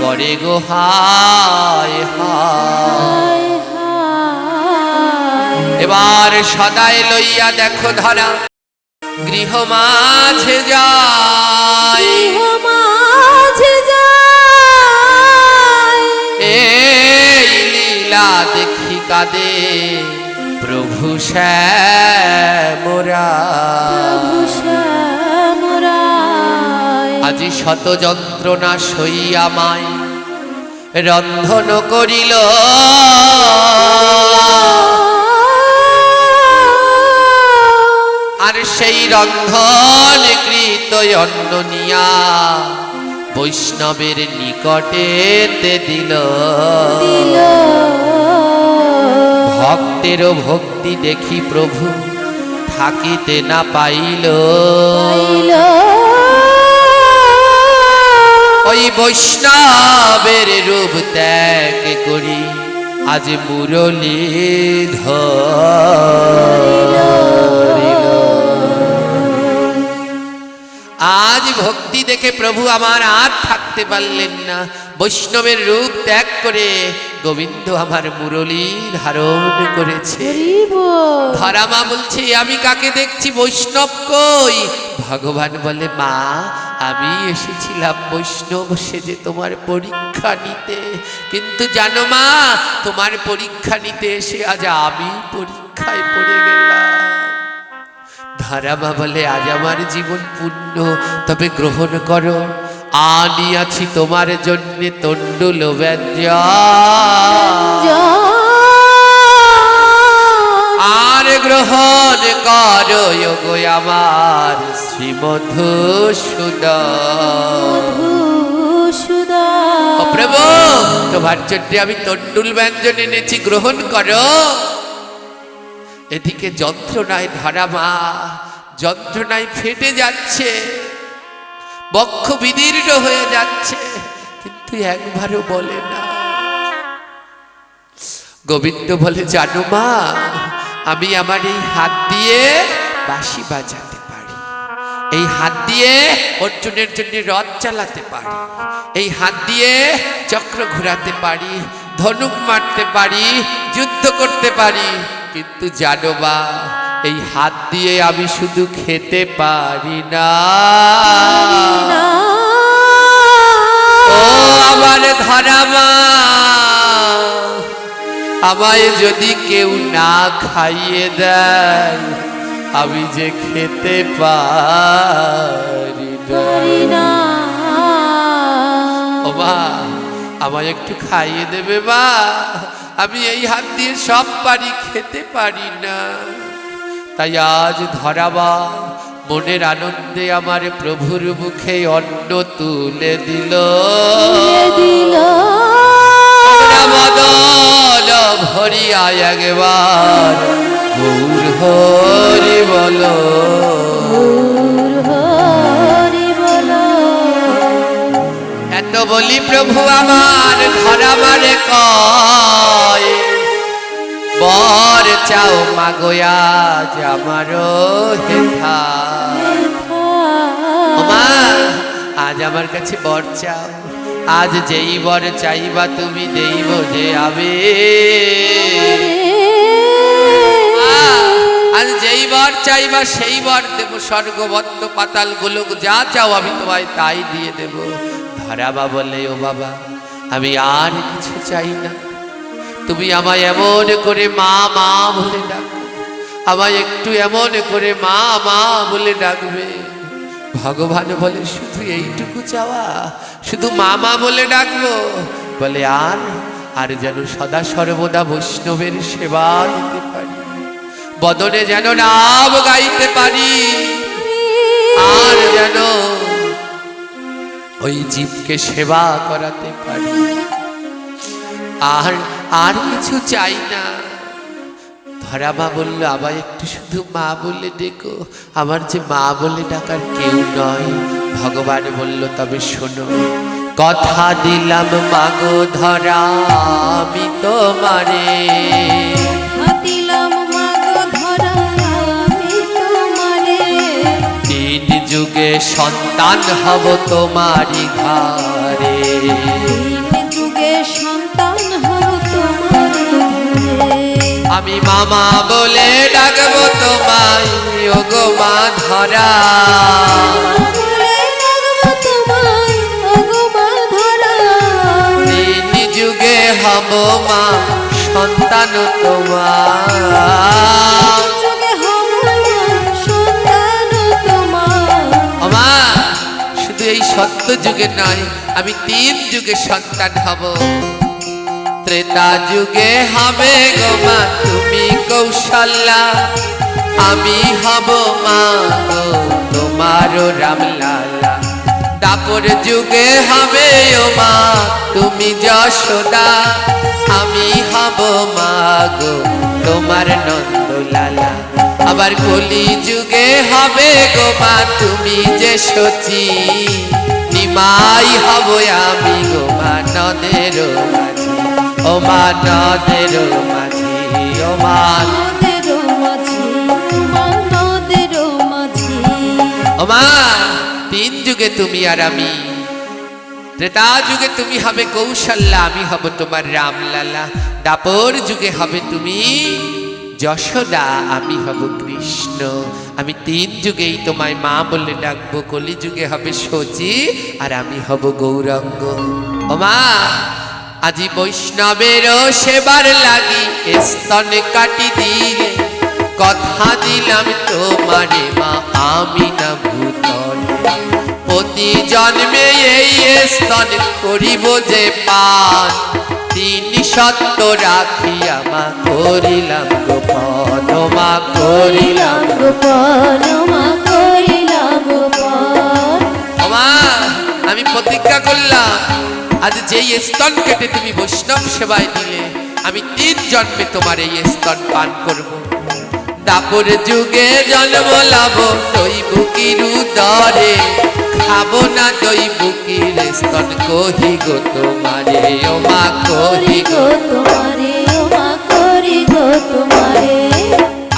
করে গো হায় হায়। এবার সদাই লইয়া দেখো ধরা গৃহ মাঝে যায়, এই লীলা দেখি কাঁদে প্রভু শ্যামরায়। আজি শত যন্ত্রণা সইয়া মাই রন্ধন করিল, আর সেই রন্ধন কৃত অন্ন নিয়া বৈষ্ণবের নিকটে দিল। ভক্তেরও ভক্তি দেখি প্রভু থাকিতে না পাইল, ওই বৈষ্ণবের রূপ ত্যাগ করি আজ মুরলী ধরিল। আজ ভক্তি দেখে প্রভু আমার আর থাকতে পারলেন না, বৈষ্ণবের রূপ ত্যাগ করে গোবিন্দ আমার মুরলী ধারণ করেছে। ধরামা বলছে, আমি কাকে দেখছি, বৈষ্ণব কই? ভগবান বলে, মা আমি এসেছিলাম বৈষ্ণব সেজে তোমার পরীক্ষা নিতে, কিন্তু জানো মা, তোমার পরীক্ষা নিতে এসে আজ আমি পরীক্ষায় পড়ে গেলাম। ধরামা বলে, আজ আমার জীবন পূর্ণ, তবে গ্রহণ করো, আনিয়াছি তোমার জন্য তণ্ডুল ব্যঞ্জন, আর গ্রহণ করো গো আমার শ্রীমধুসূদন। ও প্রভু, তোমার জন্য আমি তণ্ডুল ব্যঞ্জন এনেছি, গ্রহণ করো। এদিকে যন্ত্রণায় ধরামা যন্ত্রণায় ফেটে যাচ্ছে, বক্ষ বিদীর্ণ হয়ে যাচ্ছে, কিন্তু একবারও বলে না। গোবিন্দ বলে, জানো মা, আমি আমার এই হাত দিয়ে বাঁশি বাজাতে পারি, এই হাত দিয়ে অর্জুনের জন্য রথ চালাতে পারি, এই হাত দিয়ে চক্র ঘোরাতে পারি, ধনুক মারতে পারি, যুদ্ধ করতে পারি, কিন্তু জানো মা, এই হাত দিয়ে আমি শুধু খেতে পারি না। ও আমার ধরামা, আমায় যদি কেউ না খাইয়ে দেয়, আমি যে খেতে পারি না। পারি না। ও মা, আমায় একটু খাইয়ে দেবে মা, আমি এই হাত দিয়ে সব পারি, খেতে পারি না। তাই আজ ধরাবা মনের আনন্দে আমার প্রভুর মুখে অন্ন তুলে দিল। তুলে দিল। বদল ভরিয়া একবার গৌর হরি বল। গৌর হরি বল। এত বলি প্রভু আমার ধরাবারে কয়, বর চাও মাগোয়া আমারও হেথা। মা, আজ আমার কাছে বর চাও, আজ যেই বর চাইবা তুমি দেইব যে আবে। আজ যেই বর চাইবা সেই বর দেব, স্বর্গবদ্ধ পাতাল গোলক যা চাও আমি তোমায় তাই দিয়ে দেব। ধরাবা বলে, ও বাবা আমি আর কিছু চাই না, তুমি আমায় এমন করে মা মা বলে ডাকো, আমায় একটু এমন করে মা মা বলে ডাকবে। ভগবান বলে শুধু এইটুকু চাওয়া, শুধু মা মা বলে ডাকবো? বলে আর যেন সদা সর্বদা বৈষ্ণবের সেবা দিতে পারি, বদনে যেন নাম গাইতে পারি, আর যেন ওই জীবকে সেবা করাতে পারি। আর কিছু চাই না। ধরাবা বলল, আবার একটু শুধু মা বলে ডেকো, আমার যে মা বলে ডাকার কেউ নয়। ভগবান বলল, তবে শোনো, কথা দিলাম মাগো ধরা আমি তোমারে, দিলাম মাগো ধরা আমি তোমারে, 3 যুগে সন্তান হব তোমারি ঘরে, 3 যুগে সন্তান হব তোমার ঘরে। আমি মামা বলে ডাকবো তোমায়, ও গো মা ধরা, বলে ডাকবো তোমায়, ও গো মা ধরা। 3 যুগে হব মা সন্তান তোমার, যুগে হব সন্তান তোমার। ও মা, শুধু এই সত্য যুগে নয়, আমি 3 যুগে সন্তান হব। ত্রেতা যুগে হবে গো মা তুমি কৌশল্যা, আমি হব মা গো তোমারও রামলালা। দাপর যুগে হবে ও মা তুমি যশোদা, আমি হব মা গো তোমার নন্দলালা। আবার কলি যুগে হবে গো মা তুমি যে সচি, নিমাই হব আমি গো মা নদের মাঝি, ও মা নদের মাঝি, ও মা নদের মাঝি, নদের মাঝি। ও মা, 3 যুগে তুমি আর আমি। ত্রেতা যুগে তুমি হবে কৌশল্যা, আমি হব তোমার রামলালা। দাপর যুগে হবে তুমি যশোদা, আমি হব কৃষ্ণ। আমি 3 যুগেই তোমায় মা বলে ডাকবো। কলি যুগে হবে সচি, আর আমি হব গৌরাঙ্গ। ও মা, আজি বৈষ্ণবেরও সেবার লাগি স্তন কাটি দিলে, কথা দিলাম তোমারে মা আমি না ভূতলে। প্রতি জন্মে এই স্তন করিব যে পান, 3 সত্য রাখিয়া মা করিলাম গোপন, ও মা করিলাম গোপন, মা করিলাম গোপন। ও মা, আমি প্রতিজ্ঞা করলাম আজ যেই স্তন কেটে তুমি বৈষ্ণব সেবায় দিলে, আমি 3 জন্মে তোমার এই স্তন পান করব। দাপর যুগে জন্ম লাভ দই বুকির উদরে, খাবো না দই বুকির স্তন কহি গো তোমারে, ও মা কহি গো তোমারে, ও মা করি গো তোমারে।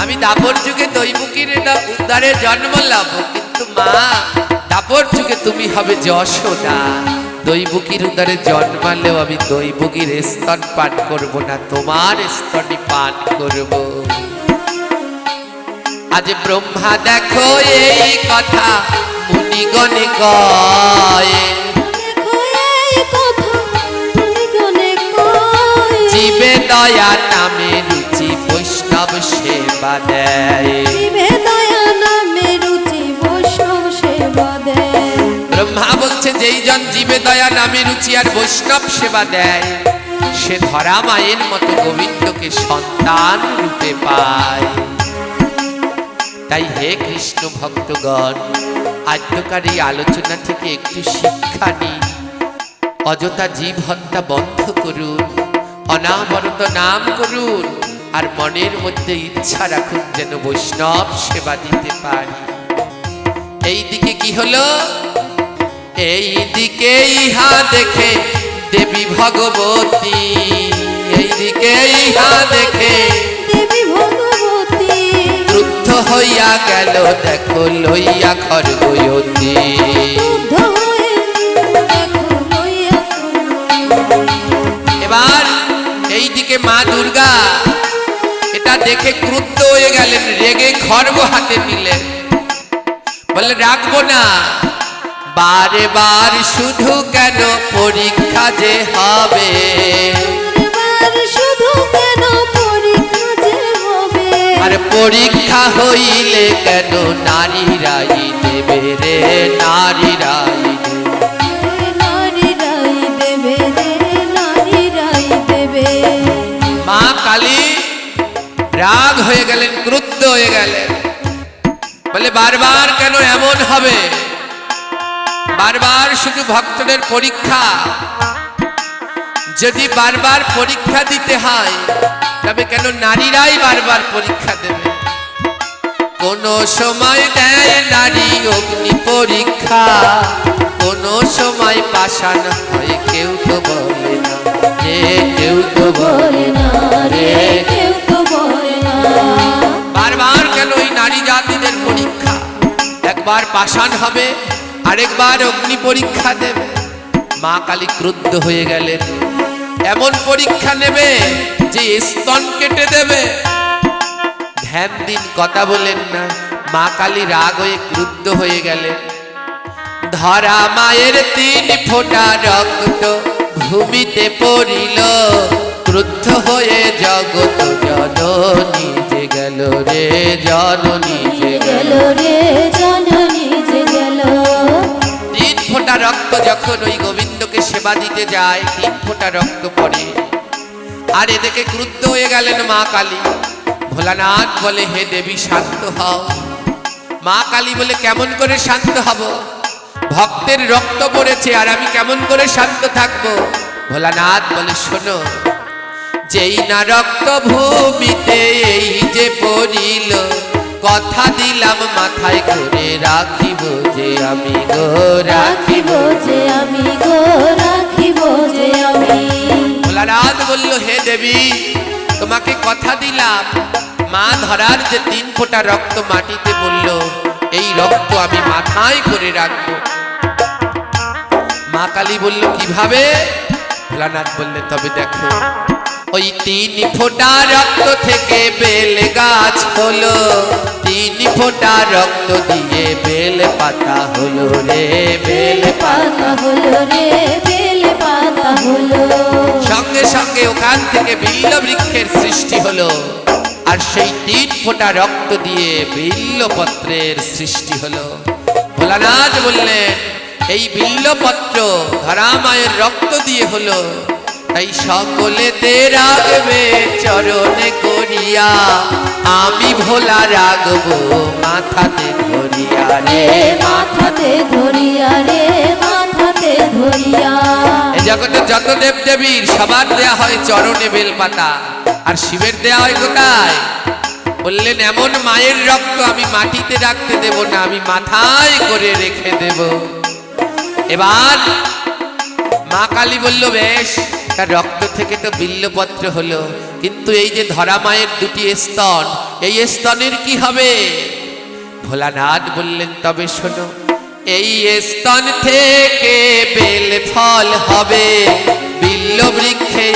আমি দাপর যুগে দই বুকির উদ্ধারে জন্ম লাভ, কিন্তু মা দাপর যুগে তুমি হবে যশোদা। দই বুকির উদ্ধারে জন্মালেও আমি দই বুকির স্তন পান করব না, তোমার স্তনই পান করব। আজ ব্রহ্মা দেখো এই কথা মুনিগণে কয়, দেখো এই কথা মুনিগণে কয়, জীবে দয়া নামে রুচি বৈষ্ণব সেবা দেয়। জীবে দয়া ব্রহ্মা বলছে যেই জন জীবে দয়া নামে রুচি আর বৈষ্ণব সেবা দেয় সে ধরা মায়ের মতো গোবিন্দকে সন্তান রূপে পায়। তাই হে কৃষ্ণ ভক্তগণ, আদ্যকার এই আলোচনা থেকে একটু শিক্ষা নিন। অযথা জীব হত্যা বন্ধ করুন, অনাবরত নাম করুন, আর মনের মধ্যে ইচ্ছা রাখুন যেন বৈষ্ণব সেবা দিতে পারি। এই দিকে কি হলো? এই দিকে ইহা দেখে দেবী ভগবতী, এই দিকে ইহা দেখে দেবী ভগবতী ক্রুদ্ধ হইয়া গেল দেখো লইয়া খরগয়তী। ক্রুদ্ধ হয়ে দেখো লইয়া এবার এই দিকে মা দুর্গা এটা দেখে ক্রুদ্ধ হয়ে গেলেন, রেগে খড়গ হাতে নিলেন, বলে রাখবো না, বারে বার শুধু কেন পরীক্ষা যে হবে, এবার শুধু কেন পরীক্ষা যে হবে, আর পরীক্ষা হইলে কেন নারীরাই দেবে রে, নারীরাই দেবে। নারীরাই দেবে রে, নারীরাই দেবে। মা কালী রাগ হয়ে গেলেন, ক্রুদ্ধ হয়ে গেলেন, বলে বারবার কেন এমন হবে, বারবার শুধু ভক্তদের পরীক্ষা, যদি বারবার পরীক্ষা দিতে হয় তবে কেন নারীরাই বারবার পরীক্ষা দেবে। কোন সময় দেয় নারী অগ্নি পরীক্ষা, কোন সময় পাষাণ হয় কেউ তো বলে না রে, কেউ তো বলে না রে। কেউ তো বলে না। বারবার কেন ওই নারী জাতিদের পরীক্ষা, একবার পাষাণ হবে আরেকবার অগ্নি পরীক্ষা দেবে। মা কালী ক্রুদ্ধ হয়ে গেলেন, এমন পরীক্ষা নেবে যে স্তন কেটে দেবে। ধ্যান দিন, কথা বলেন না। মা কালী রাগ হয়ে ক্রুদ্ধ হয়ে গেলেন, ধরা মায়ের 3 ফোঁটা রক্ত ভূমিতে পড়িল, ক্রুদ্ধ হয়ে জগৎ জননী যে গেল রে, জননী যে গেল। রে জননী যে গেল। 3 ফোঁটা রক্ত যখন ওই গোবিন্দকে সেবা দিতে যায় 3 ফোঁটা রক্ত পড়ে, আর এদিকে ক্রুদ্ধ হয়ে গেলেন মা কালী। ভোলানাথ বলে হে দেবী শান্ত হও। মা কালী বলে কেমন করে শান্ত হব, ভক্তের রক্ত পড়েছে আর আমি কেমন করে শান্ত থাকবো। ভোলানাথ বলে শোনো, যেই না রক্ত ভূমিতে এই যে পড়িল, কথা দিলাম মাথায় করে রাখিব যে আমি গো, রাখিব যে আমি গো, রাখিব যে আমি। ভোলানাথ বলল হে দেবী তোমাকে কথা দিলাম, মা ধরার যে 3 ফোঁটা রক্ত মাটিতে বলল এই রক্ত আমি মাথায় করে রাখবো। মা কালী বলল কিভাবে? ভোলানাথ বললেন তবে দেখো, ওই 3 ফোঁটা রক্ত থেকে বেল গাছ হলো, 3 ফোঁটা রক্ত দিয়ে বেল পাতা হলো রে, বেল পাতা হলো রে, বেল পাতা হলো। সঙ্গে সঙ্গে ওখান থেকে বিল্ল বৃক্ষের সৃষ্টি হলো, আর সেই 3 ফোঁটা রক্ত দিয়ে বিল্লপত্রের সৃষ্টি হলো। ভোলানাথ বললেন এই বিল্লপত্র ধরা মায়ের রক্ত দিয়ে হলো, তাই সকলেতে রাগবে চরণে করিয়া, আমি ভোলা রাগবো মাথাতে ধরিয়া রে, মাথাতে ধরিয়া রে, মাথাতে ধরিয়া। এ জগতে যত দেব দেবীর সবার দেয়া হয় চরণে বেলপাতা, আর শিবের দেয়া হয় কোথায়? বললেন এমন মায়ের রক্ত আমি মাটিতে রাখতে দেব না, আমি মাথায় করে রেখে দেব। এবার মা কালী বলল বেশ, তার রক্ত থেকে তো বিল্লপত্র হলো, কিন্তু এই যে ধরা মায়ের 2টি স্তন, এই স্তনের কি হবে? ভোলানাথ বললেন তবে শোনো, এই স্তন থেকে বেল ফল হবে, বিল্ল বৃক্ষে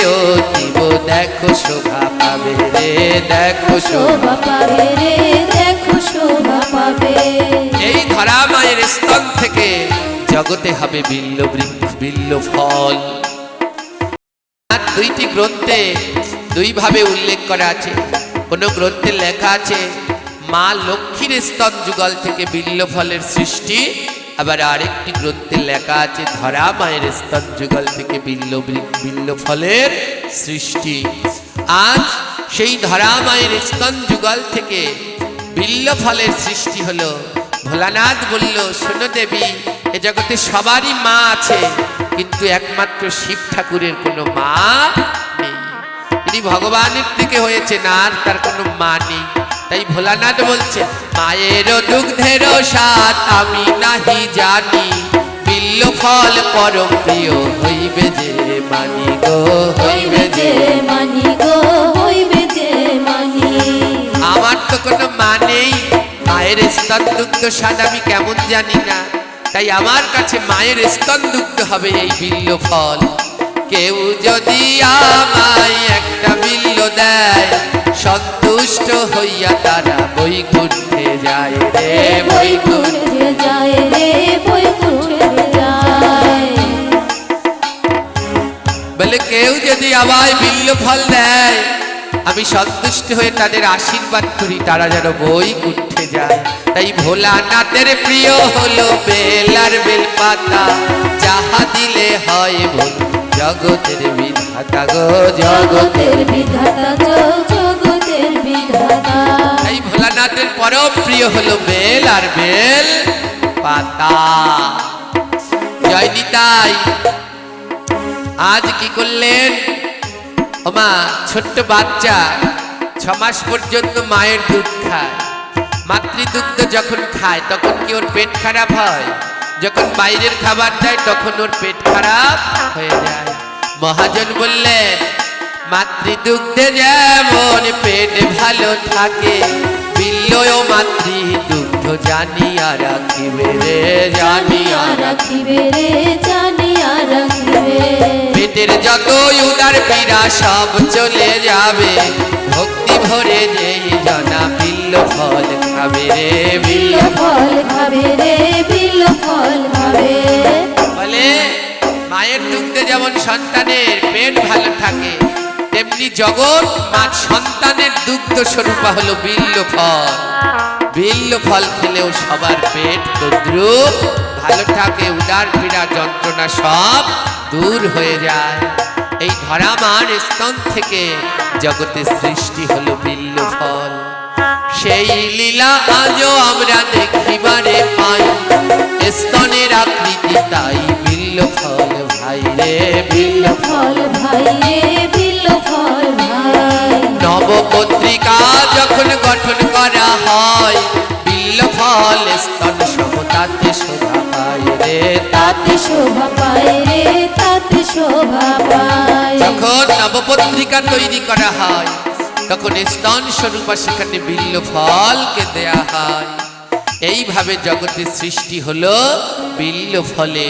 দিব দেখো শোভা পাবে রে, দেখো শোভা পাবে রে, দেখো শোভা পাবে। এই ধরা মায়ের স্তন থেকে জগতে হবে বিল্ল বৃক্ষ, বিল্ল ফল। 2টি গ্রন্থে 2 ভাবে উল্লেখ করা আছে। কোন গ্রন্থে লেখা আছে মা লক্ষ্মীর স্তন যুগল থেকে বিল্ল ফলের সৃষ্টি আবার আরেকটি গ্রন্থে লেখা আছে ধরা মায়ের স্তন যুগল থেকে বিল্ল ফলের সৃষ্টি। আজ সেই ধরা মায়ের স্তন যুগল থেকে বিল্ল ফলের সৃষ্টি হলো। ভোলানাথ বলল, শোনো দেবী, এ জগতে সবারই মা আছে, কিন্তু একমাত্র শিব ঠাকুরের কোনো মা নেই। তিনি ভগবানের থেকে হয়েছে না, আর তার কোনো মা নেই। তাই ভোলানাথ বলছে, মায়ের দুগ্ধের স্বাদ আমি নাহি জানি, বিল্ল ফল পরম প্রিয় হইবে যে মানি গো, হইবে যে মানি গো, হইবে যে মানি। আমার তো কোনো মা নেই, মায়ের স্তন দুগ্ধ স্বাদ আমি কেমন জানি না, তাই আমার কাছে মায়ের স্তন দুগ্ধ হবে এই বিল্ল ফল। কেউ যদি আমায় একটা বিল্ল দেয়, সন্তুষ্ট হইয়া তারা বৈকুণ্ঠে যায় রে, বৈকুণ্ঠে যায় রে, বৈকুণ্ঠে যায়। বলে কেউ যদি আমায় বিল্ল ফল দেয়, আমি সন্তুষ্ট হয়ে তাদের আশীর্বাদ করি, তারা যেন বৈকুণ্ঠে যায়। তাই ভোলানাথের প্রিয় হলো বেল আর বেল পাতা, যাহা দিলে হয় ভুল জগতের বিধাতা গো, জগতের বিধাতা গো, জগতের বিধাতা। তাই ভোলানাথের পরম প্রিয় হলো বেল আর বেল পাতা। জয় নিতাই। আজ কি করলেন? ওমা, ছোট্ট বাচ্চা 6 মাস পর্যন্ত মায়ের দুধ খায়। মাতৃদুগ্ধ যখন খায় তখন কি ওর পেট খারাপ হয়? যখন বাইরের খাবার দেয় তখন ওর পেট খারাপ হয়ে যায়। মহাজন বললেন, মাতৃদুগ্ধে যেমন পেট ভালো থাকে, বিল্ল ও মাতৃদুগ্ধ জানিয়া রাখিবে রে, জানিয়া রাখিবে রে, জানিয়া রাখিবে। পেটের যতই উদার পীড়া সব চলে যাবে, ভক্তি ভরে যেই জনা বিল্ল ফল খাবে রে, বিল্ল ফল খাবে রে, বিল্ল ফল খাবে। বলে মায়ের দুগ্ধে যেমন সন্তানের পেট ভালো থাকে, তেমনি জগৎ মা সন্তানের দুগ্ধ স্বরূপা হলো বিল্ল ফল। বিল্ল ফল খেলেও সবার পেট তদ্রুপ ভালো থাকে, উদার পীড়া যন্ত্রণা সব দূর হয়ে যায়। এই ধরা মার স্তন থেকে জগতে সৃষ্টি হলো বিল্ল ফল। সেই লীলা আজও আমরা দেখিবারে পাই, স্তনের আকৃতি তাই বিল্ল ফল ভাই রে, বিল্ল ফল ভাই রে, বিল্ল ফল ভাই। নবপত্রিকা যখন গঠন করা হয়, বিল্ল ফল স্তন সহ তাতে শোভা পায় রে, তাতে শোভা পায় রে, তাতে শোভা পায়। যখন নবপত্রিকা তৈরি করা হয় তখন স্তন স্বরূপা সেখানে বিল্ল ফলকে দেয়া হয়। এইভাবে জগতের সৃষ্টি হলো বিল্ল ফলে।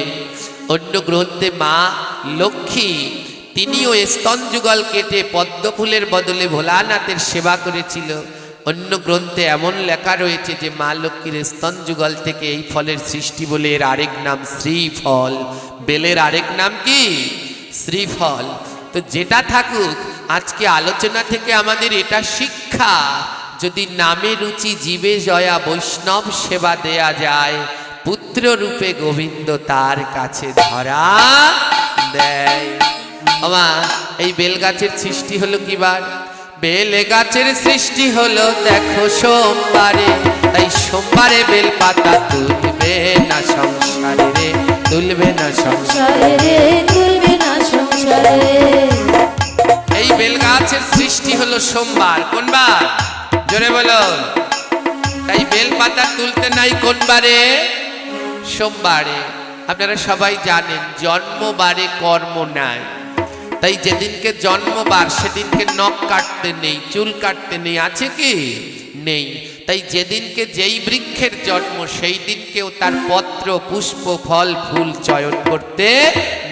অন্য গ্রন্থে মা লক্ষ্মী তিনিও স্তন যুগল কেটে পদ্ম ফুলের বদলে ভোলানাথের সেবা করেছিল। অন্য গ্রন্থে এমন লেখা রয়েছে যে মা লক্ষ্মীর স্তন যুগল থেকে এই ফলের সৃষ্টি বলে এর আরেক নাম শ্রীফল। বেলের আরেক নাম কি? শ্রীফল। তো যেটা থাকুক, আজকে আলোচনা থেকে আমাদের এটা শিক্ষা, যদি নামে রুচি জীবে জয়া বৈষ্ণব সেবা দেয়া যায়, পুত্র রূপে গোবিন্দ তার কাছে ধরা দেয়। আমা এই বেল গাছের সৃষ্টি হলো কিবার? বেল গাছের সৃষ্টি হলো দেখো সোমবারে, তাই সোমবারে বেল পাতা তুলবে না সংসারে রে, তুলবে না সংসারে রে, তুলবে না সংসারে। এই বেল গাছের সৃষ্টি হলো সোমবার। কোন বার? জোরে বলো। তাই বেল পাতা তুলতে নাই কোন বারে? সোমবারে। আপনারা সবাই জানেন জন্মবারে কর্ম নাই, তাই যেদিনকে জন্মবার সেদিনকে নখ কাটতে নেই, চুল কাটতে নেই, আছে কি? নেই। তাই যেদিনকে যেই বৃক্ষের জন্ম সেই দিনকেও তার পত্র পুষ্প ফল ফুল চয়ন করতে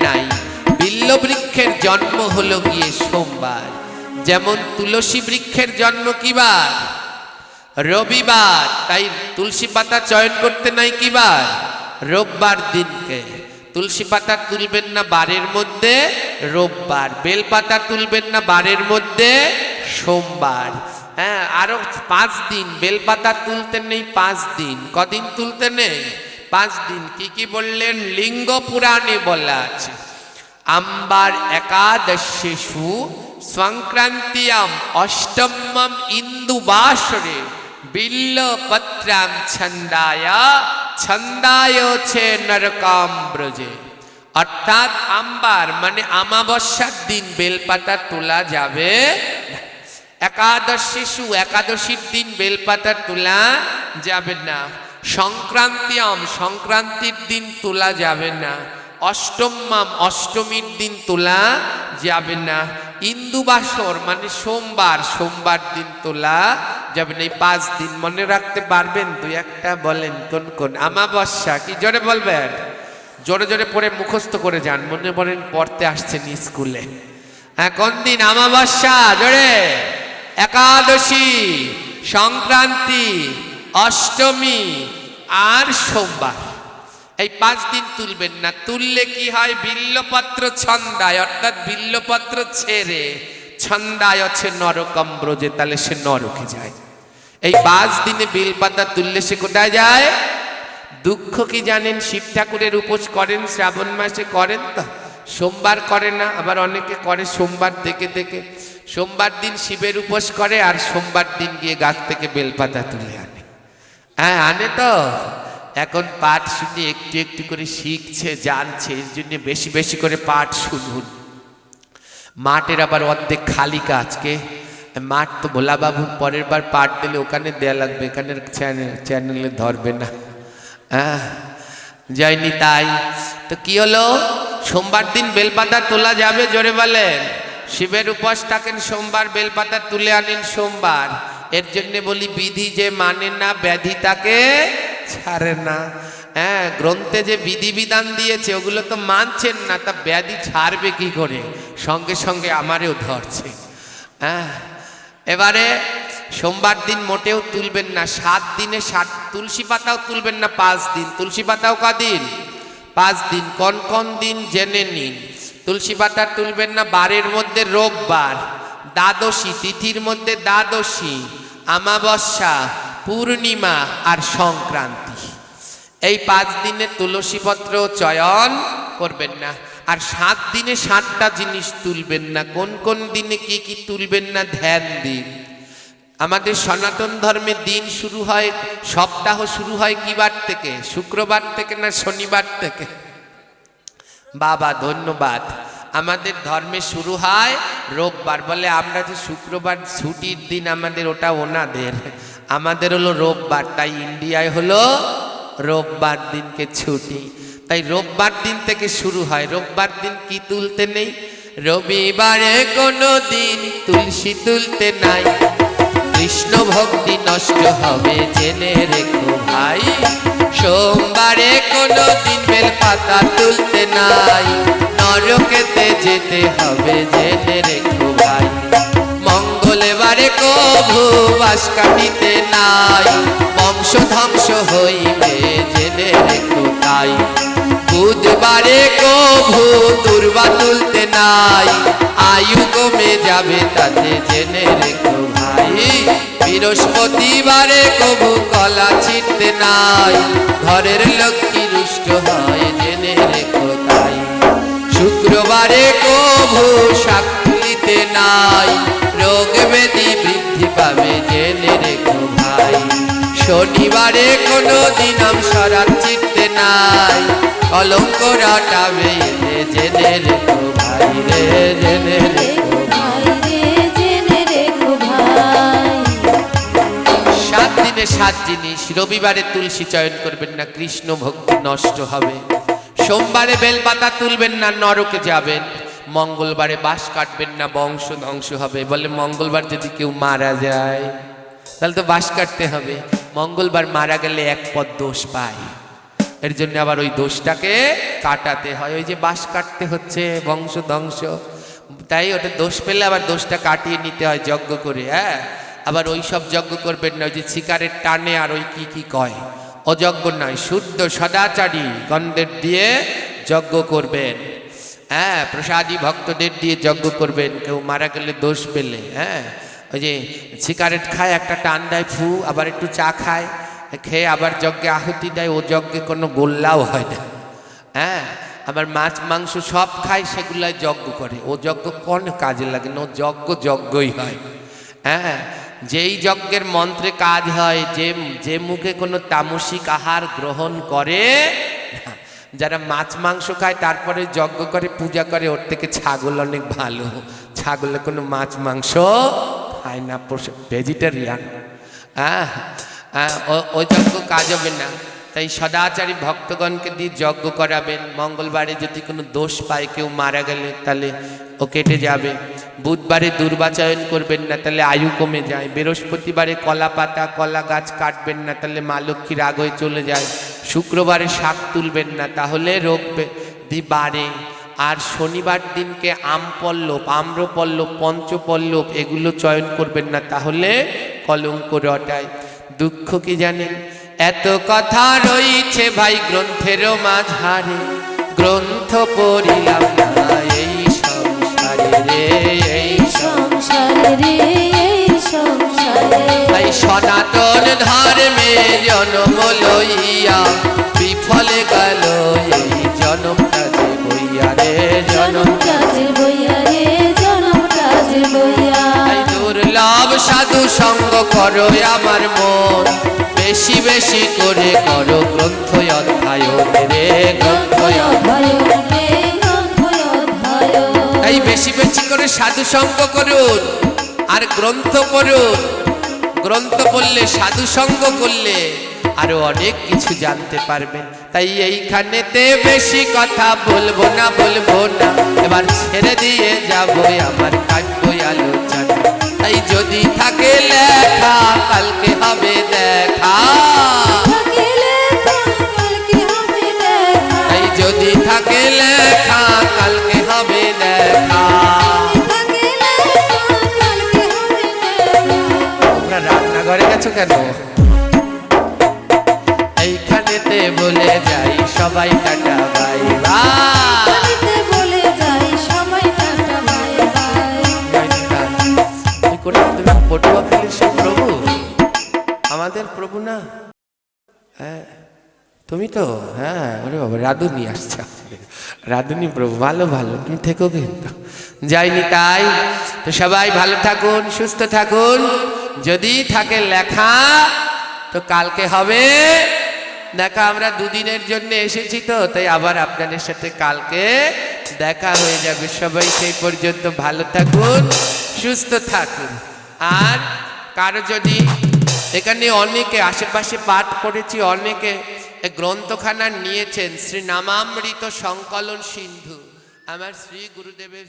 নাই। বিল্ল বৃক্ষের জন্ম হলো গিয়ে সোমবার। যেমন তুলসী বৃক্ষের জন্ম কিবার? রবিবার। তাই তুলসী পাতা চয়ন করতে নাই কিবার? রোববার দিনকে। তুলসী পাতা তুলবেন না বারের মধ্যে? রোববার। বেল পাতা তুলবেন না বারের মধ্যে? সোমবার। হ্যাঁ, আরো 5 দিন বেল পাতা তুলতে নেই, 5 দিন। কদিন তুলতে নেই? 5 দিন কি কি বললেন? লিঙ্গ পুরাণে বলা আছে আম্বার একাদশীষু সংক্রান্তিয়াম অষ্টমম ইন্দুবাসরে বিল্লপত্রাম ছন্দায় ছে নরকাম ব্রজে। অর্থাৎ আম্বার মানে আমাবস্যার দিন বেলপাতা তোলা যাবে। একাদশীষু একাদশীর দিন বেলপাতা তোলা যাবে না। সংক্রান্তিয়াম সংক্রান্তির দিন তোলা যাবে না। অষ্টমাম অষ্টমীর দিন তোলা যাবে না। ইন্দুবাসর মানে সোমবার সোমবার দিন তোলা যাবে না। এই 5 দিন মনে রাখতে পারবেন? 2-1টা বলেন কোন কোন? আমাবস্যা কি জোরে বলবেন? জোরে জোরে পড়ে মুখস্থ করে যান, মনে বলেন পড়তে আসছেন স্কুলে। হ্যাঁ, কোন দিন? আমাবস্যা জোরে। একাদশী, সংক্রান্তি, অষ্টমী আর সোমবার। এই 5 দিন তুলবেন না। তুললে কি হয়? বিল্লপত্র ছন্দায়, অর্থাৎ বিল্লপত্র ছেড়ে ছন্দায় আছে নরকম ব্রজে, তাহলে সে নরকে যায়। এই 5 দিনে বেলপাতা তুললে সে কোথায় যায়? দুঃখ কি জানেন? শিব ঠাকুরের উপোস করেন, শ্রাবণ মাসে করেন তো, সোমবার করে না। আবার অনেকে করে সোমবার দেখে দেখে, সোমবার দিন শিবের উপোস করে আর সোমবার দিন গিয়ে গাছ থেকে বেলপাতা তুলে আনে। হ্যাঁ, আনে তো। এখন পাঠ শুনে একটু একটু করে শিখছে, জানছে, এর জন্য বেশি বেশি করে পাঠ শুনুন। মাঠের আবার অর্ধেক খালি আজকে। মাঠ তো ভোলাবাবুর পরের বার পাঠ দিলে ওখানে দেয়া লাগবে, এখানের চ্যানেলে ধরবে না। হ্যাঁ, যায়নি তাই তো কি হলো? সোমবার দিন বেলপাতা তোলা যাবে, জোরে বলেন। শিবের উপোস থাকেন সোমবার, বেলপাতা তুলে আনেন সোমবার। এর জন্য বলি বিধি যে মানে না ব্যাধি তাকে ছাড়ে না। হ্যাঁ, গ্রন্থে যে বিধিবিধান দিয়েছে ওগুলো তো মানছেন না, তা ব্যাধি ছাড়বে কি করে? সঙ্গে সঙ্গে আমারেও ধরছে। হ্যাঁ, এবারে সোমবার দিন মোটেও তুলবেন না। 7 দিনে 7 তুলসী পাতাও তুলবেন না। 5 দিন তুলসী পাতাও কদিন? 5 দিন। কোন কোন দিন জেনে নিন। তুলসী পাতা তুলবেন না বারের মধ্যে রোববার, দ্বাদশী তিথির মধ্যে দ্বাদশী, আমাবস্যা, পূর্ণিমা আর সংক্রান্তি। এই 5 দিনে তুলসী পত্র চয়ন করবেন না। আর 7 দিনে 7টা জিনিস তুলবেন না। কোন কোন দিনে কি কি তুলবেন না ধ্যান দিন। আমাদের সনাতন ধর্মে দিন শুরু হয়, সপ্তাহ শুরু হয় কি বার থেকে? শুক্রবার থেকে না শনিবার থেকে? বাবা ধন্যবাদ। আমাদের ধর্মে শুরু হয় রোববার। বলে আমরা যে শুক্রবার ছুটির দিন, আমাদের ওটা ওনাদের, আমাদের হলো রোববার। তাই ইন্ডিয়ায় হলো রোববার দিনকে ছুটি। তাই রোববার দিন থেকে শুরু হয়। রোববার দিন কি তুলতে নেই? রবিবারে কোনো দিন তুলসী তুলতে নাই, কৃষ্ণ ভক্তি নষ্ট হবে জেনে রেখো ভাই। সোমবারে কোনো দিন বেলপাতা তুলতে নাই, নরকেতে যেতে হবে জেনে রেখো ভাই। মঙ্গলবারে কভু বাস কাটিতে নাই, বংশ ধ্বংস হইবে জেনে রেখো তাই। বুধবারে কভু দুর্বা তুলতে নাই, আয়ু কমে যাবে তাতে জেনে রেখো ভাই। বৃহস্পতিবারে কভু কলা ছিঁড়তে নাই, ঘরের লক্ষ্মী রুষ্ট হয় জেনে রেখো তাই। শুক্রবারে কভু শাক তুলিতে নাই, রোগ ব্যাধি বৃদ্ধি পাবে জেনে রেখো ভাই। শনিবারে কোনো দিন আমসরা ছিঁড়তে নাই, কলঙ্ক রটাবে জেনে রেখো ভাই রে, জেনে রেখো ভাই। 7 দিনে 7 জিনিস। রবিবারে তুলসী চয়ন করবেন না, কৃষ্ণ ভক্তি নষ্ট হবে। সোমবারে বেলপাতা তুলবেন না, নরকে যাবেন। মঙ্গলবারে বাঁশ কাটবেন না, বংশ ধ্বংস হবে। বলে মঙ্গলবার যদি কেউ মারা যায় তাহলে তো বাঁশ কাটতে হবে। মঙ্গলবার মারা গেলে 1 পদ দোষ পায়, এর জন্য আবার ওই দোষটাকে কাটাতে হয়। ওই যে বাঁশ কাটতে হচ্ছে, বংশ ধ্বংস, তাই ওটা দোষ পেলে আবার দোষটা কাটিয়ে নিতে হয় যজ্ঞ করে। হ্যাঁ, আবার ওই সব যজ্ঞ করবেন না, ওই যে শিকারের টানে আর ওই কি কি কয়, অযজ্ঞ নয়, শুদ্ধ সদাচারী গণদের দিয়ে যজ্ঞ করবেন। হ্যাঁ, প্রসাদী ভক্তদের দিয়ে যজ্ঞ করবেন। কেউ মারা গেলে দোষ পেলে, হ্যাঁ, ওই যে সিগারেট খায়, একটা টান দেয় ফু, আবার একটু চা খায়, খেয়ে আবার যজ্ঞে আহুতি দেয়, ও যজ্ঞে কোনো গোল্লাও হয় না। হ্যাঁ, আবার মাছ মাংস সব খায়, সেগুলাই যজ্ঞ করে। ও যজ্ঞ কোন কাজে লাগে না, ও যজ্ঞই হয়। হ্যাঁ, যেই যজ্ঞের মন্ত্রে কাজ হয়, যে মুখে কোনো তামসিক আহার গ্রহণ করে, যারা মাছ মাংস খায় তারপরে যজ্ঞ করে পূজা করে, ওর থেকে ছাগল অনেক ভালো। ছাগলে কোনো মাছ মাংস খায় না, ভেজিটেরিয়ান। হ্যাঁ, ওই যজ্ঞ কাজ হবে না। তাই সদাচারী ভক্তগণকে দিয়ে যজ্ঞ করাবেন। মঙ্গলবারে যদি কোনো দোষ পায়, কেউ মারা গেলে, তাহলে ও কেটে যাবে। বুধবারে দুর্বাচয়ন করবেন না, তাহলে আয়ু কমে যায়। বৃহস্পতিবারে কলা পাতা কলা গাছ কাটবেন না, তাহলে মা লক্ষ্মী রাগ হয়ে চলে যায়। শুক্রবারে শাক তুলবেন না, তাহলে রোগ ব্যাধি বাড়ে। আর শনিবার দিনকে আমপল্লব, আম্রপল্লব, পঞ্চপল্লব এগুলো চয়ন করবেন না, তাহলে কলঙ্ক রটায়। দুঃখ কি জানেন? এত কথা রয়েছে ভাই গ্রন্থের মাঝারে, গ্রন্থ পড়িলাম না এই সংসারে রে, এই সংসারে রে, এই সংসারে। তাই সনাতন ধর্মে জন্ম লইয়া বিফলে গেল এই জনমটা যে বইয়া রে, জনমটা যে বইয়া রে, জনমটা যে বইয়া। তাই দুর্লভ সাধু সঙ্গ করো আমার মন, বেশি বেশি করে করো গ্রন্থ অধ্যায়ন রে, গ্রন্থ অধ্যয়ন রে, গ্রন্থ অধ্যয়ন। তাই বেশি বেশি করে সাধু সঙ্গ করুন আর গ্রন্থ পড়ুন। গ্রন্থ পড়লে, সাধু সঙ্গ করলে আরো অনেক কিছু জানতে পারবেন। তাই এইখানেতে বেশি কথা বলবো না, এবার ছেড়ে দিয়ে যাবো আমার কাব্য আলোচনা। তাই যদি থাকে লেখা, কালকে হবে দেখা। তাই যদি থাকে লেখা, কালকে হবে দেখা। তোমরা রান্নাঘরে গেছো কেন? এইখানেতে বলে যাই সবাই টাটা বাই বাই। বলে যাই সবাই টাটা বাই বাই। তুমি পটুয়াখালীর সে প্রভু, আমাদের প্রভু না? হ্যাঁ, তুমি তো। হ্যাঁ, ওরে বাবা, রাধুনি আসছে, রাধুনি প্রভু। ভালো ভালো, তুমি থেকো কিন্তু। যাইনি তাই তো, সবাই ভালো থাকুন, সুস্থ থাকুন। যদি থাকে লেখা, তো কালকে হবে দেখা। আমরা দুদিনের জন্য এসেছি তো, তাই আবার আপনাদের সাথে কালকে দেখা হয়ে যাবে। সবাই সেই পর্যন্ত ভালো থাকুন, সুস্থ থাকুন। আর কারো যদি এখানে অনেকে আশেপাশে পাঠ করেছি, অনেকে গ্রন্থখানা নিয়েছেন, শ্রী নামামৃত সংকলন সিন্ধু, আমার শ্রী গুরুদেবের